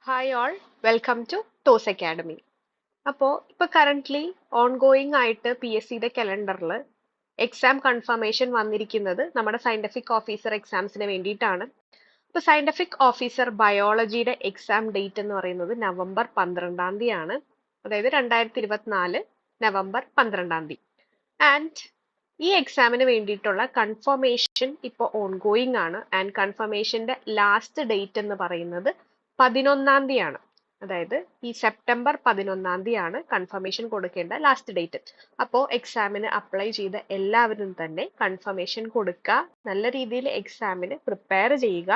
Hi all, welcome to TOS Academy. അപ്പോൾ ഇപ്പോൾ currently ongoing ആയിട്ട് പി എസ് സിയുടെ കലണ്ടറിൽ എക്സാം കൺഫർമേഷൻ വന്നിരിക്കുന്നത് നമ്മുടെ സയന്റിഫിക് ഓഫീസർ എക്സാംസിന് വേണ്ടിയിട്ടാണ്. ഇപ്പോൾ സയന്റിഫിക് ഓഫീസർ ബയോളജിയുടെ എക്സാം ഡേറ്റ് എന്ന് പറയുന്നത് നവംബർ 12-ാം തീയതിയാണ്. അതായത് 2024 നവംബർ 12-ാം തീയതി. ആൻഡ് ഈ എക്സാമിന് വേണ്ടിയിട്ടുള്ള കൺഫർമേഷൻ ഇപ്പോൾ ഓൺഗോയിങ് ആണ്. ആൻഡ് കൺഫർമേഷന്റെ ലാസ്റ്റ് ഡേറ്റ് എന്ന് പറയുന്നത് 11-ാം തീയതിയാണ്. അതായത് ഈ സെപ്റ്റംബർ 11-ാം തീയതിയാണ് കൺഫർമേഷൻ കൊടുക്കേണ്ട ലാസ്റ്റ് ഡേറ്റ്. അപ്പോൾ എക്സാമിന് അപ്ലൈ ചെയ്ത എല്ലാവരും തന്നെ കൺഫർമേഷൻ കൊടുക്കുക, നല്ല രീതിയിൽ എക്സാമിന് പ്രിപ്പയർ ചെയ്യുക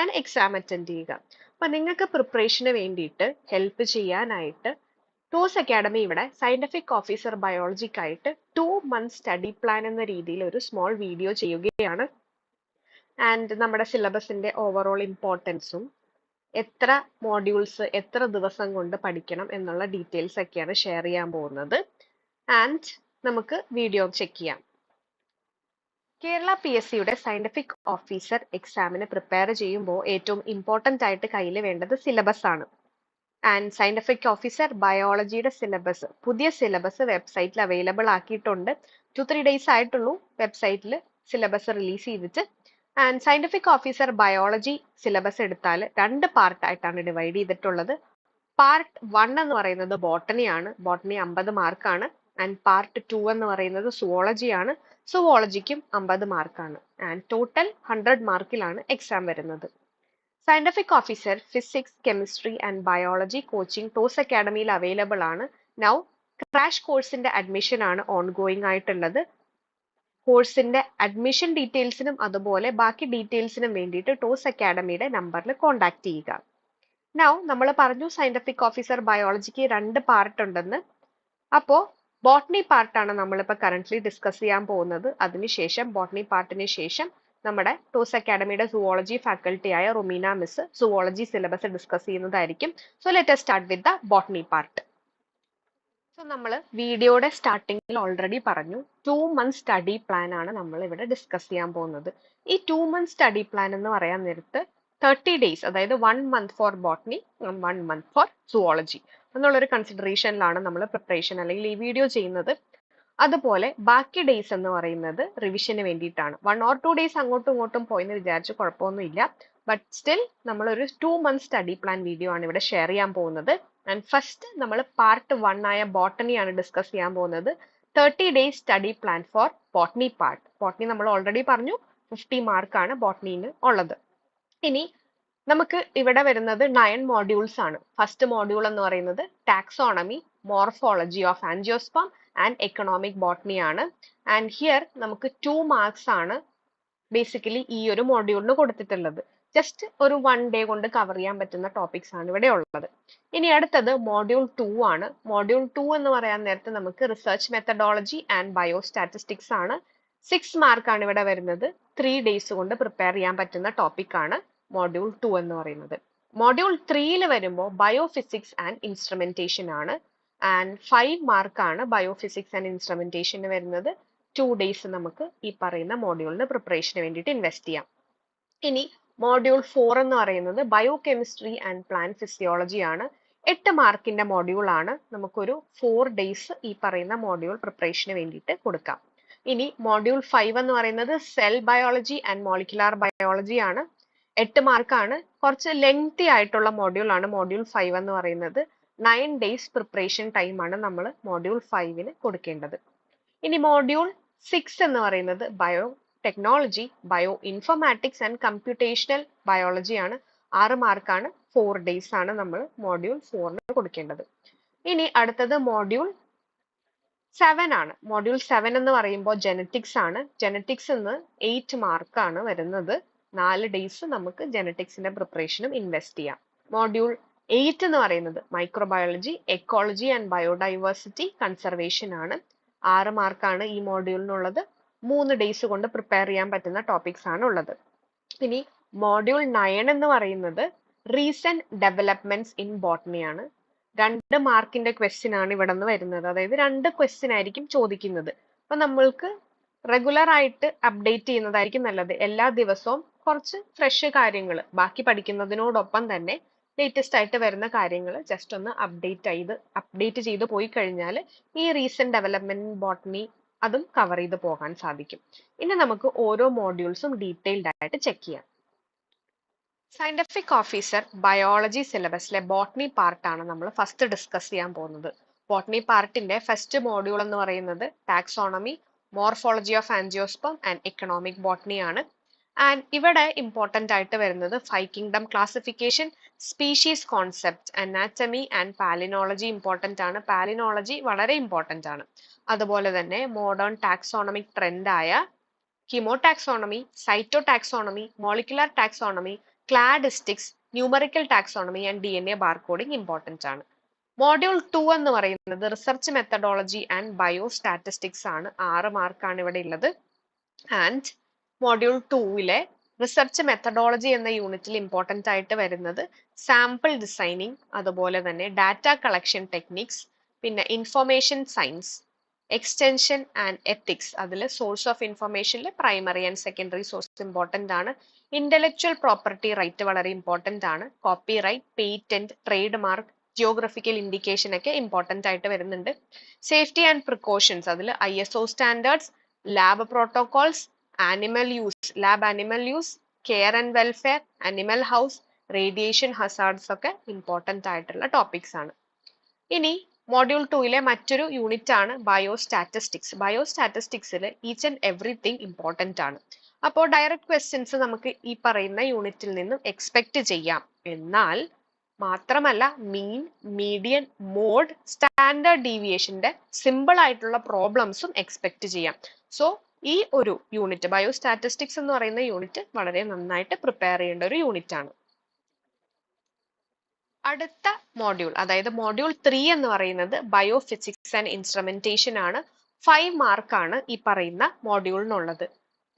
ആൻഡ് എക്സാം അറ്റൻഡ് ചെയ്യുക. അപ്പൊ നിങ്ങൾക്ക് പ്രിപ്പറേഷന് വേണ്ടിയിട്ട് ഹെൽപ്പ് ചെയ്യാനായിട്ട് ടോസ് അക്കാഡമി ഇവിടെ സയന്റിഫിക് ഓഫീസർ ബയോളജിക്കായിട്ട് 2 month സ്റ്റഡി പ്ലാൻ എന്ന രീതിയിൽ ഒരു സ്മോൾ വീഡിയോ ചെയ്യുകയാണ്. ആൻഡ് നമ്മുടെ സിലബസിന്റെ ഓവറോൾ ഇമ്പോർട്ടൻസും എത്ര മോഡ്യൂൾസ് എത്ര ദിവസം കൊണ്ട് പഠിക്കണം എന്നുള്ള ഡീറ്റെയിൽസ് ഒക്കെയാണ് ഷെയർ ചെയ്യാൻ പോകുന്നത്. ആൻഡ് നമുക്ക് വീഡിയോ ചെക്ക് ചെയ്യാം. കേരള പി എസ് സിയുടെ സയന്റിഫിക് ഓഫീസർ എക്സാമിന് പ്രിപ്പയർ ചെയ്യുമ്പോൾ ഏറ്റവും ഇമ്പോർട്ടൻ്റ് ആയിട്ട് കയ്യിൽ വേണ്ടത് സിലബസ് ആണ്. ആൻഡ് സയന്റിഫിക് ഓഫീസർ ബയോളജിയുടെ സിലബസ്, പുതിയ സിലബസ് വെബ്സൈറ്റിൽ അവൈലബിൾ ആക്കിയിട്ടുണ്ട്. 2-3 days ആയിട്ടുള്ളൂ വെബ്സൈറ്റിൽ സിലബസ് റിലീസ് ചെയ്തിട്ട്. And scientific officer biology syllabus എടുത്താൽ 2 പാർട്ടായിട്ടാണ് ഡിവൈഡ് ചെയ്തിട്ടുള്ളത്. പാർട്ട് 1 എന്ന് പറയുന്നത് ബോട്ടണി ആണ്, ബോട്ടണി 50 മാർക്കാണ്. ആൻഡ് പാർട്ട് 2 എന്ന് പറയുന്നത് സുവോളജി ആണ്, സുവോളജിക്കും 50 മാർക്കാണ്. ആൻഡ് ടോട്ടൽ 100 മാർക്കിലാണ് എക്സാം വരുന്നത്. Scientific officer physics, chemistry and biology coaching Toss അക്കാഡമിയിൽ അവൈലബിൾ ആണ്. നൗ ക്രാഷ് കോഴ്സിന്റെ അഡ്മിഷൻ ആണ് ഓൺഗോയിങ് ആയിട്ടുള്ളത്. കോഴ്സിന്റെ അഡ്മിഷൻ ഡീറ്റെയിൽസിനും അതുപോലെ ബാക്കി ഡീറ്റെയിൽസിനും വേണ്ടിയിട്ട് ടോസ് അക്കാഡമിയുടെ നമ്പറിൽ കോൺടാക്ട് ചെയ്യുക. നൗ നമ്മൾ പറഞ്ഞു സയന്റിഫിക് ഓഫീസർ ബയോളജിക്ക് 2 പാർട്ട് ഉണ്ടെന്ന്. അപ്പോൾ ബോട്ടണി പാർട്ടാണ് നമ്മളിപ്പോൾ കറന്റ്ലി ഡിസ്കസ് ചെയ്യാൻ പോകുന്നത്. അതിനുശേഷം ബോട്ടണി പാർട്ടിന് ശേഷം നമ്മുടെ ടോസ് അക്കാഡമിയുടെ സുവോളജി ഫാക്കൽറ്റിയായ Rumeena miss zoology syllabus discuss ചെയ്യുന്നതായിരിക്കും. So let us start with the botany part. So നമ്മൾ വീഡിയോയുടെ സ്റ്റാർട്ടിങ്ങിൽ ഓൾറെഡി പറഞ്ഞു 2 month സ്റ്റഡി പ്ലാൻ ആണ് നമ്മൾ ഇവിടെ ഡിസ്കസ് ചെയ്യാൻ പോകുന്നത്. ഈ 2 month സ്റ്റഡി പ്ലാൻ എന്ന് പറയാൻ നേരത്ത് 30 days, അതായത് 1 month for botany and 1 month for zoology എന്നുള്ളൊരു കൺസിഡറേഷനിലാണ് നമ്മൾ പ്രിപ്പറേഷൻ അല്ലെങ്കിൽ ഈ വീഡിയോ ചെയ്യുന്നത്. അതുപോലെ ബാക്കി ഡേയ്സ് എന്ന് പറയുന്നത് റിവിഷന് വേണ്ടിയിട്ടാണ്. 1 or 2 days അങ്ങോട്ടും ഇങ്ങോട്ടും പോയെന്ന് വിചാരിച്ച് കുഴപ്പമൊന്നുമില്ല. ബട്ട് സ്റ്റിൽ നമ്മളൊരു 2 month സ്റ്റഡി പ്ലാൻ വീഡിയോ ആണ് ഇവിടെ ഷെയർ ചെയ്യാൻ പോകുന്നത്. ആൻഡ് ഫസ്റ്റ് നമ്മൾ പാർട്ട് 1 ആയ ബോട്ടണി ആണ് ഡിസ്കസ് ചെയ്യാൻ പോകുന്നത്. 30 days study plan for botany part. Botany നമ്മൾ ഓൾറെഡി പറഞ്ഞു 50 മാർക്കാണ് ബോട്ടണിന് ഉള്ളത്. ഇനി നമുക്ക് ഇവിടെ വരുന്നത് 9 modules ആണ്. ഫസ്റ്റ് മോഡ്യൂൾ എന്ന് പറയുന്നത് taxonomy, morphology of angiosperm and economic botany ആണ്. ആൻഡ് ഹിയർ നമുക്ക് 2 marks ആണ് ബേസിക്കലി ഈ ഒരു മോഡ്യൂളിന് കൊടുത്തിട്ടുള്ളത്. ജസ്റ്റ് ഒരു 1 day കൊണ്ട് കവർ ചെയ്യാൻ പറ്റുന്ന ടോപ്പിക്സ് ആണ് ഇവിടെ ഉള്ളത്. ഇനി അടുത്തത് മോഡ്യൂൾ 2 ആണ്. മോഡ്യൂൾ 2 എന്ന് പറയാൻ നേരത്തെ നമുക്ക് research methodology and biostatistics ആണ്. 6 mark ആണ് ഇവിടെ വരുന്നത്. 3 days കൊണ്ട് പ്രിപ്പയർ ചെയ്യാൻ പറ്റുന്ന ടോപ്പിക് ആണ് മോഡ്യൂൾ 2 എന്ന് പറയുന്നത്. മോഡ്യൂൾ 3-ൽ വരുമ്പോൾ ബയോഫിസിക്സ് ആൻഡ് ഇൻസ്ട്രുമെന്റേഷൻ ആണ്. ആൻഡ് 5 mark ആണ് ബയോഫിസിക്സ് ആൻഡ് ഇൻസ്ട്രുമെന്റേഷന് വരുന്നത്. 2 days നമുക്ക് ഈ പറയുന്ന മോഡ്യൂളിന് പ്രിപ്പറേഷന് വേണ്ടിയിട്ട് ഇൻവെസ്റ്റ് ചെയ്യാം. ഇനി മോഡ്യൂൾ 4 എന്ന് പറയുന്നത് bio chemistry and plant physiology ആണ്. 8 മാർക്കിന്റെ മോഡ്യൂൾ ആണ്. നമുക്കൊരു 4 days ഈ പറയുന്ന മോഡ്യൂൾ പ്രിപ്പറേഷന് വേണ്ടിയിട്ട് കൊടുക്കാം. ഇനി മോഡ്യൂൾ 5 എന്ന് പറയുന്നത് cell biology and molecular biology ആണ്. 8 മാർക്കാണ്. കുറച്ച് ലെങ്തി ആയിട്ടുള്ള മോഡ്യൂൾ ആണ് മോഡ്യൂൾ 5 എന്ന് പറയുന്നത്. 9 days പ്രിപ്പറേഷൻ ടൈം ആണ് നമ്മൾ മോഡ്യൂൾ 5-ന് കൊടുക്കേണ്ടത്. ഇനി മോഡ്യൂൾ 6 എന്ന് പറയുന്നത് bio technology, bio informatics and computational biology ആണ്. 6 മാർക്കാണ്. 4 days ആണ് നമ്മൾ മോഡ്യൂൾ 4-ന് കൊടുക്കേണ്ടത്. ഇനി അടുത്തത് മോഡ്യൂൾ 7 ആണ്. മോഡ്യൂൾ 7 എന്ന് പറയുമ്പോൾ ജെനറ്റിക്സ് ആണ്. ജെനറ്റിക്സ് 8 മാർക്കാണ് വരുന്നത്. 4 days നമുക്ക് ജെനറ്റിക്സിന്റെ പ്രിപ്പറേഷനും ഇൻവെസ്റ്റ് ചെയ്യാം. മോഡ്യൂൾ 8 എന്ന് പറയുന്നത് microbiology, ecology and biodiversity conservation ആണ്. 6 മാർക്കാണ് ഈ മോഡ്യൂളിനുള്ളത്. 3 days കൊണ്ട് പ്രിപ്പയർ ചെയ്യാൻ പറ്റുന്ന ടോപ്പിക്സ് ആണ് ഉള്ളത്. ഇനി മോഡ്യൂൾ 9 എന്ന് പറയുന്നത് റീസെന്റ് ഡെവലപ്മെന്റ്സ് ഇൻ ബോട്ടണി ആണ്. 2 മാർക്കിന്റെ ക്വസ്റ്റ്യൻ ആണ് ഇവിടെ നിന്ന് വരുന്നത്. അതായത് 2 ക്വസ്റ്റ്യൻ ആയിരിക്കും ചോദിക്കുന്നത്. അപ്പൊ നമ്മൾക്ക് റെഗുലർ ആയിട്ട് അപ്ഡേറ്റ് ചെയ്യുന്നതായിരിക്കും നല്ലത്. എല്ലാ ദിവസവും കുറച്ച് ഫ്രഷ് കാര്യങ്ങൾ ബാക്കി പഠിക്കുന്നതിനോടൊപ്പം തന്നെ ലേറ്റസ്റ്റ് ആയിട്ട് വരുന്ന കാര്യങ്ങൾ ജസ്റ്റ് ഒന്ന് അപ്ഡേറ്റ് ചെയ്ത് പോയി കഴിഞ്ഞാൽ ഈ റീസെന്റ് ഡെവലപ്മെന്റ് ബോട്ടണി അതും കവർ ചെയ്ത് പോകാൻ സാധിക്കും. ഇനി നമുക്ക് ഓരോ മോഡ്യൂൾസും ഡീറ്റെയിൽഡ് ആയിട്ട് ചെക്ക് ചെയ്യാം. സയന്റിഫിക് ഓഫീസർ ബയോളജി സിലബസിലെ ബോട്ടണി പാർട്ടാണ് നമ്മൾ ഫസ്റ്റ് ഡിസ്കസ് ചെയ്യാൻ പോകുന്നത്. ബോട്ടണി പാർട്ടിന്റെ ഫസ്റ്റ് മോഡ്യൂൾ എന്ന് പറയുന്നത് taxonomy, morphology of angiosperm and economic botany ആണ്. ആൻഡ് ഇവിടെ ഇമ്പോർട്ടന്റ് ആയിട്ട് വരുന്നത് 5 kingdom classification, species concept, anatomy and palynology important ആണ്. പാലിനോളജി വളരെ ഇമ്പോർട്ടന്റ് ആണ്. അതുപോലെ തന്നെ മോഡേൺ ടാക്സോണമിക് ട്രെൻഡ് ആയ chemotaxonomy, cytotaxonomy, molecular taxonomy, cladistics, numerical taxonomy and DNA barcoding important ആണ്. മോഡ്യൂൾ 2 എന്ന് പറയുന്നത് research methodology and biostatistics ആണ്. 6 മാർക്കാണ് ഇവിടെ ഉള്ളത്. ആൻഡ് മോഡ്യൂൾ 2-ലെ റിസർച്ച് മെത്തഡോളജി എന്ന യൂണിറ്റിൽ ഇമ്പോർട്ടന്റ് ആയിട്ട് വരുന്നത് സാമ്പിൾ ഡിസൈനിങ്, അതുപോലെ തന്നെ ഡാറ്റ കളക്ഷൻ ടെക്നിക്സ്, പിന്നെ information science, extension and ethics. അതിൽ സോഴ്സ് ഓഫ് ഇൻഫർമേഷനിൽ primary and secondary source important ആണ്. ഇന്റലക്ച്വൽ പ്രോപ്പർട്ടി റൈറ്റ് വളരെ ഇമ്പോർട്ടന്റ് ആണ്. Copyright, patent, trademark, geographical indication ഒക്കെ ഇമ്പോർട്ടന്റ് ആയിട്ട് വരുന്നുണ്ട്. സേഫ്റ്റി ആൻഡ് പ്രിക്കോഷൻസ്, അതിൽ ISO standards, lab protocols, lab animal use, care and welfare, animal house, radiation hazards ഒക്കെ important ആയിട്ടുള്ള topics ആണ്. ഇനി മോഡ്യൂൾ 2-ലെ മറ്റൊരു യൂണിറ്റ് ആണ് ബയോസ്റ്റാറ്റിസ്റ്റിക്സ്. ബയോസ്റ്റാറ്റിസ്റ്റിക്സിൽ ഈച്ച് ആൻഡ് എവറിത്തിങ് ഇമ്പോർട്ടന്റ് ആണ്. അപ്പോൾ ഡയറക്റ്റ് ക്വസ്റ്റ്യൻസ് നമുക്ക് ഈ പറയുന്ന യൂണിറ്റിൽ നിന്നും എക്സ്പെക്ട് ചെയ്യാം. എന്നാൽ മാത്രമല്ല മീൻ, മീഡിയൻ, മോഡ്, സ്റ്റാൻഡേർഡ് ഡീവിയേഷന്റെ സിമ്പിൾ ആയിട്ടുള്ള പ്രോബ്ലംസും എക്സ്പെക്ട് ചെയ്യാം. സോ ഈ ഒരു യൂണിറ്റ് ബയോസ്റ്റാറ്റിസ്റ്റിക്സ് എന്ന് പറയുന്ന യൂണിറ്റ് വളരെ നന്നായിട്ട് പ്രിപ്പയർ ചെയ്യേണ്ട ഒരു യൂണിറ്റ് ആണ്. അടുത്ത മോഡ്യൂൾ, അതായത് മോഡ്യൂൾ 3 എന്ന് പറയുന്നത് ബയോഫിസിക്സ് ആൻഡ് ഇൻസ്ട്രുമെന്റേഷൻ ആണ്. 5 മാർക്കാണ് ഈ പറയുന്ന മോഡ്യൂളിനുള്ളത്.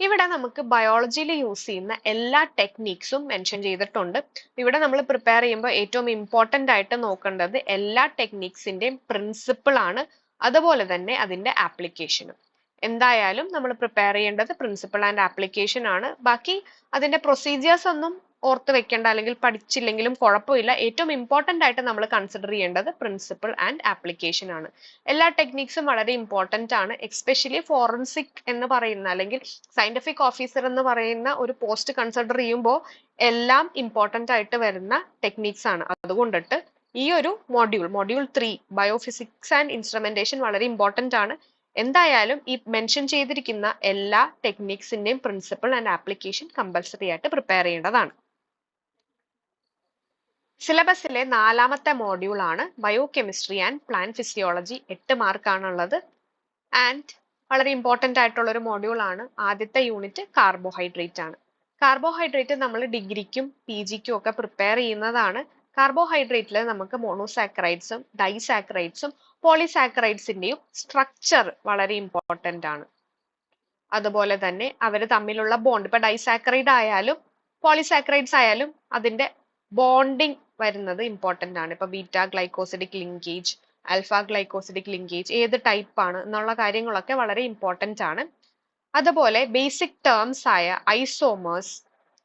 ഇവിടെ നമുക്ക് ബയോളജിയിൽ യൂസ് ചെയ്യുന്ന എല്ലാ ടെക്നിക്സും മെൻഷൻ ചെയ്തിട്ടുണ്ട്. ഇവിടെ നമ്മൾ പ്രിപ്പയർ ചെയ്യുമ്പോൾ ഏറ്റവും ഇമ്പോർട്ടന്റ് ആയിട്ട് നോക്കേണ്ടത് എല്ലാ ടെക്നിക്സിന്റെയും പ്രിൻസിപ്പിൾ ആണ്, അതുപോലെ തന്നെ അതിന്റെ ആപ്ലിക്കേഷനും. എന്തായാലും നമ്മൾ പ്രിപ്പയർ ചെയ്യേണ്ടത് പ്രിൻസിപ്പിൾ ആൻഡ് ആപ്ലിക്കേഷൻ ആണ്. ബാക്കി അതിന്റെ പ്രൊസീജിയേഴ്സ് ഒന്നും ഓർത്ത് വെക്കേണ്ട, അല്ലെങ്കിൽ പഠിച്ചില്ലെങ്കിലും കുഴപ്പമില്ല. ഏറ്റവും ഇമ്പോർട്ടന്റ് ആയിട്ട് നമ്മൾ കൺസിഡർ ചെയ്യേണ്ടത് പ്രിൻസിപ്പിൾ ആൻഡ് ആപ്ലിക്കേഷൻ ആണ്. എല്ലാ ടെക്നിക്സും വളരെ ഇമ്പോർട്ടന്റ് ആണ്. എക്സ്പെഷ്യലി ഫോറൻസിക് എന്ന് പറയുന്ന അല്ലെങ്കിൽ സയന്റിഫിക് ഓഫീസർ എന്ന് പറയുന്ന ഒരു പോസ്റ്റ് കൺസിഡർ ചെയ്യുമ്പോൾ എല്ലാം ഇമ്പോർട്ടന്റ് ആയിട്ട് വരുന്ന ടെക്നിക്സ് ആണ്. അതുകൊണ്ടിട്ട് ഈ ഒരു മോഡ്യൂൾ 3 ബയോഫിസിക്സ് ആൻഡ് ഇൻസ്ട്രുമെന്റേഷൻ വളരെ ഇമ്പോർട്ടന്റ് ആണ്. എന്തായാലും ഈ മെൻഷൻ ചെയ്തിരിക്കുന്ന എല്ലാ ടെക്നിക്സിന്റെയും പ്രിൻസിപ്പിൾ ആൻഡ് ആപ്ലിക്കേഷൻ കമ്പൽസറി ആയിട്ട് പ്രിപ്പയർ ചെയ്യേണ്ടതാണ്. സിലബസിലെ 4ാമത്തെ മോഡ്യൂൾ ആണ് ബയോകെമിസ്ട്രി ആൻഡ് പ്ലാന്റ് ഫിസിയോളജി. 8 മാർക്കാണുള്ളത്. ആൻഡ് വളരെ ഇമ്പോർട്ടന്റ് ആയിട്ടുള്ള ഒരു മോഡ്യൂൾ ആണ്. ആദ്യത്തെ യൂണിറ്റ് കാർബോഹൈഡ്രേറ്റ് ആണ്. കാർബോഹൈഡ്രേറ്റ് നമ്മൾ ഡിഗ്രിക്കും PGക്കും ഒക്കെ പ്രിപ്പയർ ചെയ്യുന്നതാണ്. കാർബോഹൈഡ്രേറ്റിൽ നമുക്ക് മോണോസാക്കറൈഡ്സും ഡൈസാക്കറൈഡ്സും പോളിസാക്കറൈഡ്സിന്റെയും സ്ട്രക്ചർ വളരെ ഇമ്പോർട്ടന്റ് ആണ്. അതുപോലെ തന്നെ അവർ തമ്മിലുള്ള ബോണ്ട്, ഇപ്പൊ ഡൈസാക്കറൈഡ് ആയാലും പോളിസാക്കറൈഡ്സ് ആയാലും അതിന്റെ ബോണ്ടിങ് വരുന്നത് ഇമ്പോർട്ടന്റ് ആണ്. ഇപ്പൊ beta glycosidic linkage, alpha glycosidic linkage ഏത് ടൈപ്പ് ആണ് എന്നുള്ള കാര്യങ്ങളൊക്കെ വളരെ ഇമ്പോർട്ടന്റ് ആണ്. അതുപോലെ ബേസിക് ടേംസ് ആയ ഐസോമേഴ്സ്,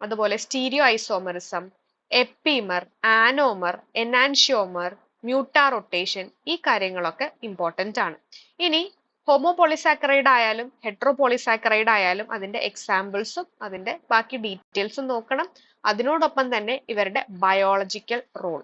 അതുപോലെ stereoisomerism, epimer, anomer, enantiomer, mutarotation, ഈ കാര്യങ്ങളൊക്കെ ഇമ്പോർട്ടന്റ് ആണ്. ഇനി ഹോമോപോളിസാക്കറൈഡ് ആയാലും ഹെട്രോപോളിസാക്കറൈഡ് ആയാലും അതിന്റെ എക്സാമ്പിൾസും അതിന്റെ ബാക്കി ഡീറ്റെയിൽസും നോക്കണം. അതിനോടൊപ്പം തന്നെ ഇവരുടെ ബയോളജിക്കൽ റോൾ.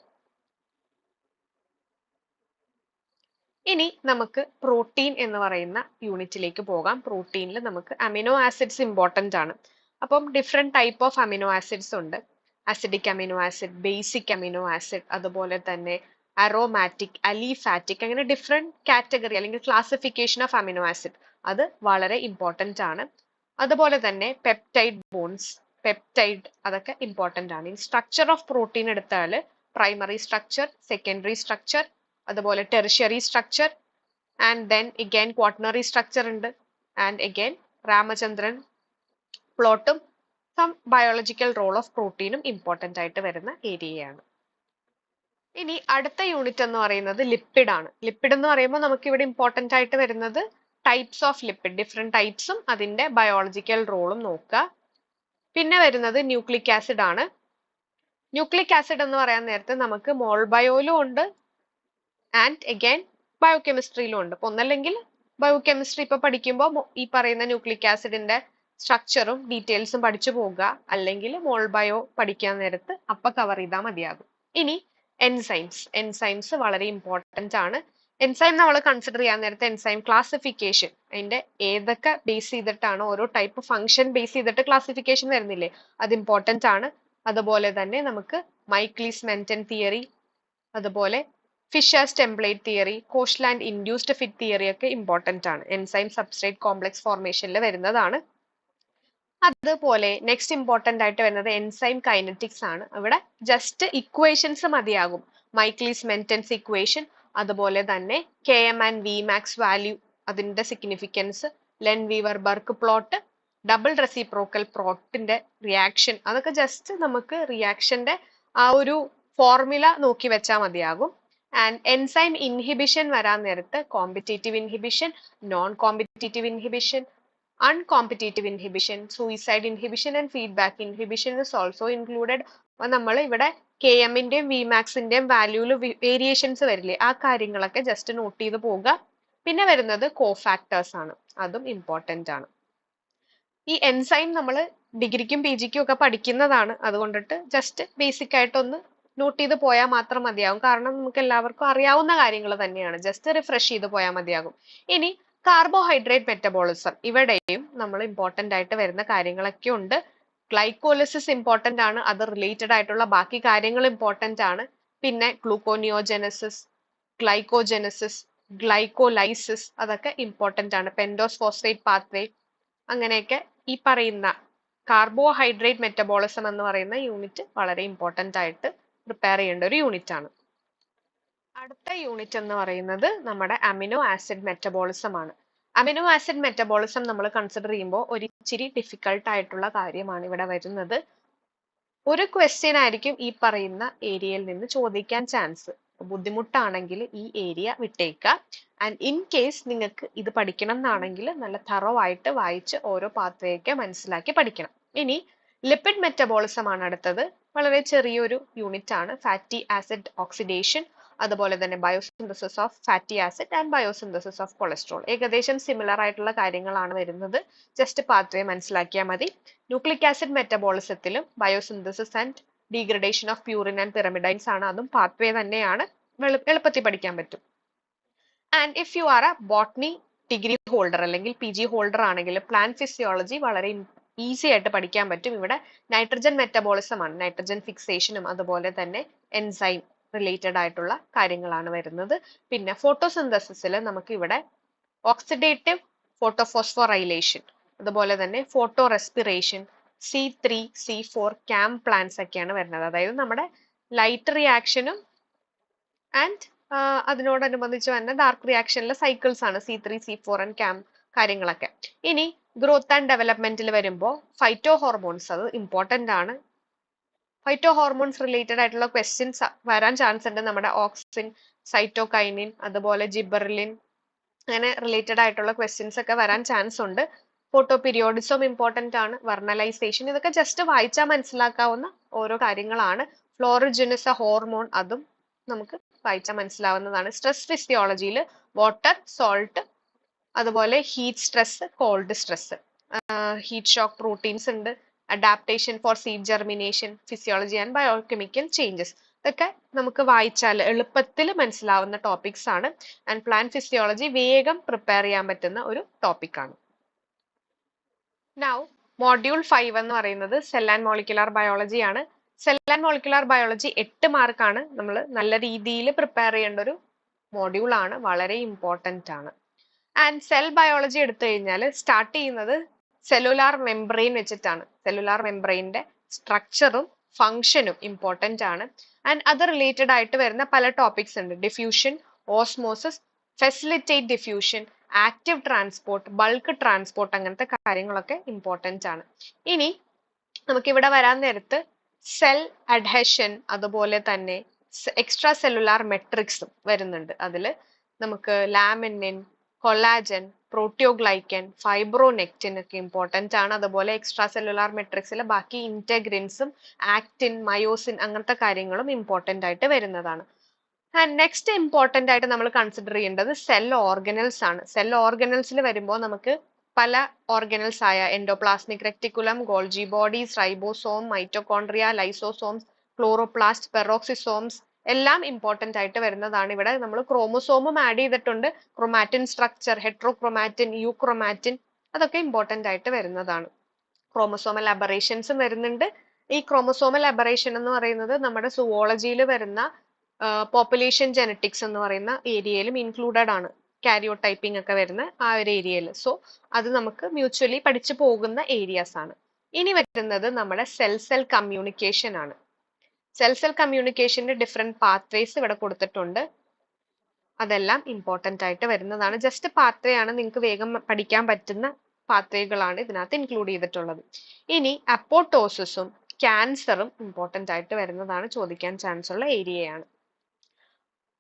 ഇനി നമുക്ക് പ്രോട്ടീൻ എന്ന് പറയുന്ന യൂണിറ്റിലേക്ക് പോകാം. പ്രോട്ടീനിൽ നമുക്ക് അമിനോ ആസിഡ്സ് ഇമ്പോർട്ടന്റ് ആണ്. അപ്പം different type of amino acids ഉണ്ട്. Acidic amino acid, basic amino acid, അതുപോലെ തന്നെ അറോമാറ്റിക്, അലിഫാറ്റിക്, അങ്ങനെ ഡിഫറെന്റ് കാറ്റഗറി അല്ലെങ്കിൽ ക്ലാസിഫിക്കേഷൻ ഓഫ് അമിനോ ആസിഡ് അത് വളരെ ഇമ്പോർട്ടന്റ് ആണ്. അതുപോലെ തന്നെ പെപ്റ്റൈഡ് ബോൺസ്, പെപ്റ്റൈഡ്, അതൊക്കെ ഇമ്പോർട്ടന്റ് ആണ്. ഈ സ്ട്രക്ചർ ഓഫ് പ്രോട്ടീൻ എടുത്താൽ പ്രൈമറി സ്ട്രക്ചർ, സെക്കൻഡറി സ്ട്രക്ചർ, അതുപോലെ tertiary structure, and then again quaternary structure ഉണ്ട്, ആൻഡ് again രാമചന്ദ്രൻ പ്ലോട്ടും സം ബയോളജിക്കൽ റോൾ ഓഫ് പ്രോട്ടീനും ഇമ്പോർട്ടന്റ് ആയിട്ട് വരുന്ന ഏരിയയാണ്. ഇനി അടുത്ത യൂണിറ്റ് എന്ന് പറയുന്നത് ലിപ്പിഡ് ആണ്. ലിപ്പിഡ് എന്ന് പറയുമ്പോൾ നമുക്ക് ഇവിടെ ഇമ്പോർട്ടന്റ് ആയിട്ട് വരുന്നത് ടൈപ്സ് ഓഫ് ലിപ്പിഡ്, ഡിഫറെന്റ് ടൈപ്സും അതിന്റെ ബയോളജിക്കൽ റോളും നോക്കുക. പിന്നെ വരുന്നത് ന്യൂക്ലിക് ആസിഡ് ആണ്. ന്യൂക്ലിക് ആസിഡ് എന്ന് പറയാൻ നേരത്ത് നമുക്ക് മോൾ ബയോയിലും ഉണ്ട് ആൻഡ് അഗൈൻ ബയോകെമിസ്ട്രിയിലും ഉണ്ട്. അപ്പൊ ഒന്നല്ലെങ്കിൽ ബയോകെമിസ്ട്രി ഇപ്പൊ പഠിക്കുമ്പോൾ ഈ പറയുന്ന ന്യൂക്ലിക് ആസിഡിന്റെ സ്ട്രക്ചറും ഡീറ്റെയിൽസും പഠിച്ചു പോകുക, അല്ലെങ്കിൽ മോൾ ബയോ പഠിക്കാൻ നേരത്ത് അപ്പൊ കവർ ചെയ്താൽ മതിയാകും. ഇനി എൻസൈംസ് വളരെ ഇമ്പോർട്ടന്റ് ആണ്. എൻസൈം നമ്മൾ കൺസിഡർ ചെയ്യാൻ നേരത്തെ എൻസൈം ക്ലാസിഫിക്കേഷൻ, അതിന്റെ ഏതൊക്കെ ബേസ് ചെയ്തിട്ടാണ് ഓരോ ടൈപ്പ് ഫംഗ്ഷൻ ബേസ് ചെയ്തിട്ട് ക്ലാസിഫിക്കേഷൻ വരുന്നില്ലേ, അത് ഇമ്പോർട്ടന്റ് ആണ്. അതുപോലെ തന്നെ നമുക്ക് മൈക്ലീസ് മെന്റൻ തിയറി, അതുപോലെ Fischer's template theory, Koshland induced fit theory ഒക്കെ ഇമ്പോർട്ടന്റ് ആണ്. എൻസൈം സബ്സ്ട്രേറ്റ് കോംപ്ലക്സ് ഫോർമേഷനിൽ വരുന്നതാണ്. അതുപോലെ നെക്സ്റ്റ് ഇമ്പോർട്ടന്റ് ആയിട്ട് വരുന്നത് എൻസൈം കൈനറ്റിക്സ് ആണ്. ഇവിടെ ജസ്റ്റ് ഇക്വേഷൻസ് മതിയാകും. മൈക്ലീസ് മെന്റൻസ് ഇക്വേഷൻ, അതുപോലെ തന്നെ Km ആൻഡ് Vmax വാല്യൂ, അതിന്റെ significance, Lineweaver Burk plot, double reciprocal പ്ലോട്ടിന്റെ റിയാക്ഷൻ, അതൊക്കെ ജസ്റ്റ് നമുക്ക് റിയാക്ഷന്റെ ആ ഒരു ഫോർമുല നോക്കി വെച്ചാൽ മതിയാകും. ആൻഡ് എൻസൈം ഇൻഹിബിഷൻ വരാൻ നേരത്ത് competitive inhibition, non competitive inhibition, uncompetitive inhibition, suicide inhibition and feedback inhibition is also included. അപ്പോൾ നമ്മൾ ഇവിടെ Km ന്റെയും Vmaxന്റെയും വാല്യൂല് വേരിയേഷൻസ് വരില്ലേ, ആ കാര്യങ്ങളൊക്കെ ജസ്റ്റ് നോട്ട് ചെയ്ത് പോവുക. പിന്നെ വരുന്നത് കോഫാക്ടേഴ്സ് ആണ്, അതും ഇമ്പോർട്ടന്റ് ആണ്. ഈ എൻസൈം നമ്മൾ ഡിഗ്രിക്കും PGക്കും ഒക്കെ പഠിക്കുന്നതാണ്, അതുകൊണ്ടിട്ട് ജസ്റ്റ് ബേസിക് ആയിട്ടൊന്ന് നോട്ട് ചെയ്ത് പോയാൽ മാത്രം മതിയാകും. കാരണം നമുക്ക് എല്ലാവർക്കും അറിയാവുന്ന കാര്യങ്ങൾ തന്നെയാണ്, ജസ്റ്റ് റിഫ്രഷ് ചെയ്ത് പോയാൽ മതിയാകും. ഇനി കാർബോഹൈഡ്രേറ്റ് മെറ്റബോളിസം, ഇവിടെയും നമ്മൾ ഇമ്പോർട്ടന്റ് ആയിട്ട് വരുന്ന കാര്യങ്ങളൊക്കെ ഉണ്ട്. ഗ്ലൈക്കോലിസിസ് ഇമ്പോർട്ടന്റ് ആണ്, അത് റിലേറ്റഡ് ആയിട്ടുള്ള ബാക്കി കാര്യങ്ങൾ ഇമ്പോർട്ടന്റ് ആണ്. പിന്നെ ഗ്ലൂക്കോനിയോജനസിസ്, ഗ്ലൈക്കോജനസിസ്, ഗ്ലൈക്കോലൈസിസ്, അതൊക്കെ ഇമ്പോർട്ടന്റ് ആണ്. പെൻഡോസ് ഫോസ്ഫേറ്റ് പാത്വേ, അങ്ങനെയൊക്കെ ഈ പറയുന്ന കാർബോഹൈഡ്രേറ്റ് മെറ്റബോളിസം എന്ന് പറയുന്ന യൂണിറ്റ് വളരെ ഇമ്പോർട്ടന്റ് ആയിട്ട് പ്രിപ്പയർ ചെയ്യേണ്ട ഒരു യൂണിറ്റ് ആണ്. അടുത്ത യൂണിറ്റ് എന്ന് പറയുന്നത് നമ്മുടെ അമിനോ ആസിഡ് മെറ്റബോളിസം ആണ്. അമിനോ ആസിഡ് മെറ്റബോളിസം നമ്മൾ കൺസിഡർ ചെയ്യുമ്പോൾ ഒരു ഇച്ചിരി ഡിഫിക്കൽട്ട് ആയിട്ടുള്ള കാര്യമാണ് ഇവിടെ വരുന്നത്. ഒരു ക്വസ്റ്റ്യൻ ആയിരിക്കും ഈ പറയുന്ന ഏരിയയിൽ നിന്ന് ചോദിക്കാൻ ചാൻസ്. ബുദ്ധിമുട്ടാണെങ്കിൽ ഈ ഏരിയ വിട്ടേക്കുക. ആൻഡ് ഇൻ കേസ് നിങ്ങൾക്ക് ഇത് പഠിക്കണം എന്നാണെങ്കിൽ നല്ല തറോ ആയിട്ട് വായിച്ച് ഓരോ പാത്വേയൊക്കെ മനസ്സിലാക്കി പഠിക്കണം. ഇനി ലിപ്പിഡ് മെറ്റബോളിസം ആണ് അടുത്തത്. വളരെ ചെറിയൊരു യൂണിറ്റ് ആണ്. ഫാറ്റി ആസിഡ് ഓക്സിഡേഷൻ, അതുപോലെ തന്നെ biosynthesis of fatty acid and biosynthesis of cholesterol, ഏകദേശം സിമിലർ ആയിട്ടുള്ള കാര്യങ്ങളാണ് വരുന്നത്. ജസ്റ്റ് പാത്വേ മനസ്സിലാക്കിയാൽ മതി. ന്യൂക്ലിക് ആസിഡ് മെറ്റബോളിസത്തിലും biosynthesis and degradation of purine and pyrimidines ആണ്, അതും പാത്വേ തന്നെയാണ്, എളുപ്പത്തിൽ പഠിക്കാൻ പറ്റും. And if you are a botany degree holder അല്ലെങ്കിൽ PG ഹോൾഡർ ആണെങ്കിൽ പ്ലാന്റ് ഫിസിയോളജി വളരെ ഈസി ആയിട്ട് പഠിക്കാൻ പറ്റും. ഇവിടെ നൈട്രജൻ മെറ്റബോളിസം ആണ്, നൈട്രജൻ ഫിക്സേഷനും അതുപോലെ തന്നെ എൻസൈം റിലേറ്റഡ് ആയിട്ടുള്ള കാര്യങ്ങളാണ് വരുന്നത്. പിന്നെ ഫോട്ടോസിന്തസിസിൽ നമുക്ക് ഇവിടെ ഓക്സിഡേറ്റീവ് ഫോട്ടോഫോസ്ഫോറൈലേഷൻ, അതുപോലെ തന്നെ photo respiration, C3 C4 CAM plants ഒക്കെയാണ് വരുന്നത്. അതായത് നമ്മുടെ ലൈറ്റ് റിയാക്ഷനും ആൻഡ് അതിനോടനുബന്ധിച്ച് വരുന്ന ഡാർക്ക് റിയാക്ഷനിലെ സൈക്കിൾസ് ആണ് C3 C4 ആൻഡ് CAM കാര്യങ്ങളൊക്കെ. ഇനി ഗ്രോത്ത് ആൻഡ് ഡെവലപ്മെന്റിൽ വരുമ്പോൾ ഫൈറ്റോ ഹോർമോൺസ്, അത് ഇമ്പോർട്ടന്റ് ആണ്. ഫൈറ്റോ ഹോർമോൺസ് റിലേറ്റഡ് ആയിട്ടുള്ള ക്വസ്റ്റ്യൻസ് വരാൻ ചാൻസ് ഉണ്ട്. നമ്മുടെ ഓക്സിൻ, സൈറ്റോകൈനിൻ, അതുപോലെ ജിബെർലിൻ, അങ്ങനെ റിലേറ്റഡ് ആയിട്ടുള്ള ക്വസ്റ്റ്യൻസ് ഒക്കെ വരാൻ ചാൻസ് ഉണ്ട്. ഫോട്ടോ പീരിയോഡിസം ഇമ്പോർട്ടന്റ് ആണ്. വെർണലൈസേഷൻ, ഇതൊക്കെ ജസ്റ്റ് വായിച്ചാൽ മനസ്സിലാക്കാവുന്ന ഓരോ കാര്യങ്ങളാണ്. ഫ്ലോറിജനസ് ഹോർമോൺ, അതും നമുക്ക് വായിച്ചാൽ മനസ്സിലാവുന്നതാണ്. സ്ട്രെസ് ഫിസിയോളജിയിൽ വാട്ടർ, സോൾട്ട്, അതുപോലെ heat stress, cold stress, heat shock proteins ഉണ്ട്, adaptation for seed germination, physiology and biochemical changes, ഇതൊക്കെ നമുക്ക് വായിച്ചാൽ എളുപ്പത്തിൽ മനസ്സിലാവുന്ന ടോപ്പിക്സ് ആണ്. ആൻഡ് പ്ലാന്റ് ഫിസിയോളജി വേഗം പ്രിപ്പയർ ചെയ്യാൻ പറ്റുന്ന ഒരു ടോപ്പിക് ആണ്. നൗ മോഡ്യൂൾ 5 എന്ന് പറയുന്നത് സെൽ ആൻഡ് മോളിക്കുലാർ ബയോളജി ആണ്. സെൽ ആൻഡ് മോളിക്കുലാർ ബയോളജി 8 മാർക്കാണ്. നമ്മൾ നല്ല രീതിയിൽ പ്രിപ്പയർ ചെയ്യേണ്ട ഒരു മോഡ്യൂൾ ആണ്, വളരെ ഇമ്പോർട്ടന്റ് ആണ്. ആൻഡ് സെൽ ബയോളജി എടുത്തു കഴിഞ്ഞാൽ സ്റ്റാർട്ട് ചെയ്യുന്നത് സെല്ലുലാർ മെംബ്രെയിൻ വെച്ചിട്ടാണ്. സെല്ലുലാർ മെംബ്രെയിൻ്റെ സ്ട്രക്ചറും ഫംഗ്ഷനും ഇമ്പോർട്ടന്റ് ആണ്. ആൻഡ് അത് റിലേറ്റഡ് ആയിട്ട് വരുന്ന പല ടോപ്പിക്സ് ഉണ്ട്. Diffusion, osmosis, facilitate diffusion, active transport, bulk transport, അങ്ങനത്തെ കാര്യങ്ങളൊക്കെ ഇമ്പോർട്ടന്റ് ആണ്. ഇനി നമുക്ക് ഇവിടെ വരാൻ നേരത്ത് സെൽ അഡ്ഹെഷൻ, അതുപോലെ തന്നെ എക്സ്ട്രാ സെല്ലുലാർ മെട്രിക്സും വരുന്നുണ്ട്. അതിൽ നമുക്ക് ലാമിനിൻ, കൊളാജൻ, പ്രോട്ടിയോഗ്ലൈക്കൻ, ഫൈബ്രോനെക്റ്റിൻ ഒക്കെ ഇമ്പോർട്ടന്റ് ആണ്. അതുപോലെ എക്സ്ട്രാ സെല്ലുലാർ മെട്രിക്സിലെ ബാക്കി ഇന്റഗ്രിൻസും ആക്ടിൻ, മയോസിൻ അങ്ങനത്തെ കാര്യങ്ങളും ഇമ്പോർട്ടന്റ് ആയിട്ട് വരുന്നതാണ്. ആൻഡ് നെക്സ്റ്റ് ഇമ്പോർട്ടന്റ് ആയിട്ട് നമ്മൾ കൺസിഡർ ചെയ്യേണ്ടത് സെൽ ഓർഗനൽസ് ആണ്. സെൽ ഓർഗനൽസിൽ വരുമ്പോൾ നമുക്ക് പല ഓർഗനൽസ് ആയ endoplasmic reticulum, Golgi bodies, ribosome, mitochondria, lysosomes, chloroplast, peroxisomes എല്ലാം ഇമ്പോർട്ടന്റ് ആയിട്ട് വരുന്നതാണ്. ഇവിടെ നമ്മൾ ക്രോമോസോമും ആഡ് ചെയ്തിട്ടുണ്ട്. ക്രോമാറ്റിൻ സ്ട്രക്ചർ, ഹെട്രോക്രോമാറ്റിൻ, യൂക്രോമാറ്റിൻ അതൊക്കെ ഇമ്പോർട്ടന്റ് ആയിട്ട് വരുന്നതാണ്. ക്രോമോസോമൽ അബറേഷൻസും വരുന്നുണ്ട്. ഈ ക്രോമോസോമൽ അബറേഷൻ എന്ന് പറയുന്നത് നമ്മുടെ സുവോളജിയിൽ വരുന്ന പോപ്പുലേഷൻ ജെനറ്റിക്സ് എന്ന് പറയുന്ന ഏരിയയിലും ഇൻക്ലൂഡഡ് ആണ്. കാരിയോടൈപ്പിംഗ് ഒക്കെ വരുന്ന ആ ഒരു ഏരിയയിൽ. സോ അത് നമുക്ക് മ്യൂച്വലി പഠിച്ചു പോകുന്ന ഏരിയാസ് ആണ്. ഇനി വരുന്നത് നമ്മുടെ സെൽ കമ്മ്യൂണിക്കേഷൻ ആണ്. സെൽ കമ്മ്യൂണിക്കേഷന്റെ ഡിഫറെന്റ് പാത്വേസ് ഇവിടെ കൊടുത്തിട്ടുണ്ട്. അതെല്ലാം ഇമ്പോർട്ടന്റ് ആയിട്ട് വരുന്നതാണ്. ജസ്റ്റ് പാത്വേ ആണ്, നിങ്ങൾക്ക് വേഗം പഠിക്കാൻ പറ്റുന്ന പാത്വേകളാണ് ഇതിനകത്ത് ഇൻക്ലൂഡ് ചെയ്തിട്ടുള്ളത്. ഇനി അപ്പോട്ടോസിസും ക്യാൻസറും ഇമ്പോർട്ടന്റ് ആയിട്ട് വരുന്നതാണ്, ചോദിക്കാൻ ചാൻസ് ഉള്ള ഏരിയയാണ്.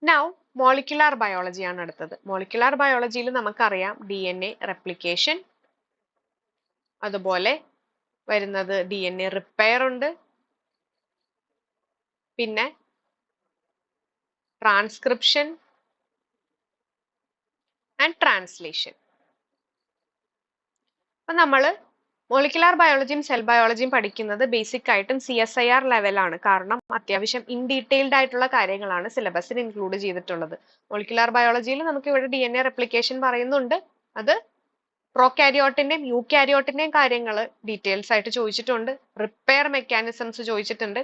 നൗ മോളിക്കുലാർ ബയോളജി ആണ് അടുത്തത്. മോളിക്കുലാർ ബയോളജിയിൽ നമുക്കറിയാം DNA റെപ്ലിക്കേഷൻ, അതുപോലെ വരുന്നത് DNA റിപ്പയർ ഉണ്ട്, പിന്നെ ട്രാൻസ്ക്രിപ്ഷൻ ആൻഡ് ട്രാൻസ്ലേഷൻ. അപ്പൊ നമ്മള് മോളിക്കുലാർ ബയോളജിയും സെൽ ബയോളജിയും പഠിക്കുന്നത് ബേസിക് ആയിട്ടും CSIR ലെവലാണ്. കാരണം അത്യാവശ്യം ഇൻ ഡീറ്റെയിൽഡ് ആയിട്ടുള്ള കാര്യങ്ങളാണ് സിലബസിൽ ഇൻക്ലൂഡ് ചെയ്തിട്ടുള്ളത്. മോളിക്കുലാർ ബയോളജിയിൽ നമുക്ക് ഇവിടെ DNA റെപ്ലിക്കേഷൻ പറയുന്നുണ്ട്. അത് പ്രോകാരിയോട്ടിന്റെയും യൂകാരിയോട്ടിന്റെയും കാര്യങ്ങൾ ഡീറ്റെയിൽസ് ആയിട്ട് ചോദിച്ചിട്ടുണ്ട്. റിപ്പയർ മെക്കാനിസംസ് ചോദിച്ചിട്ടുണ്ട്.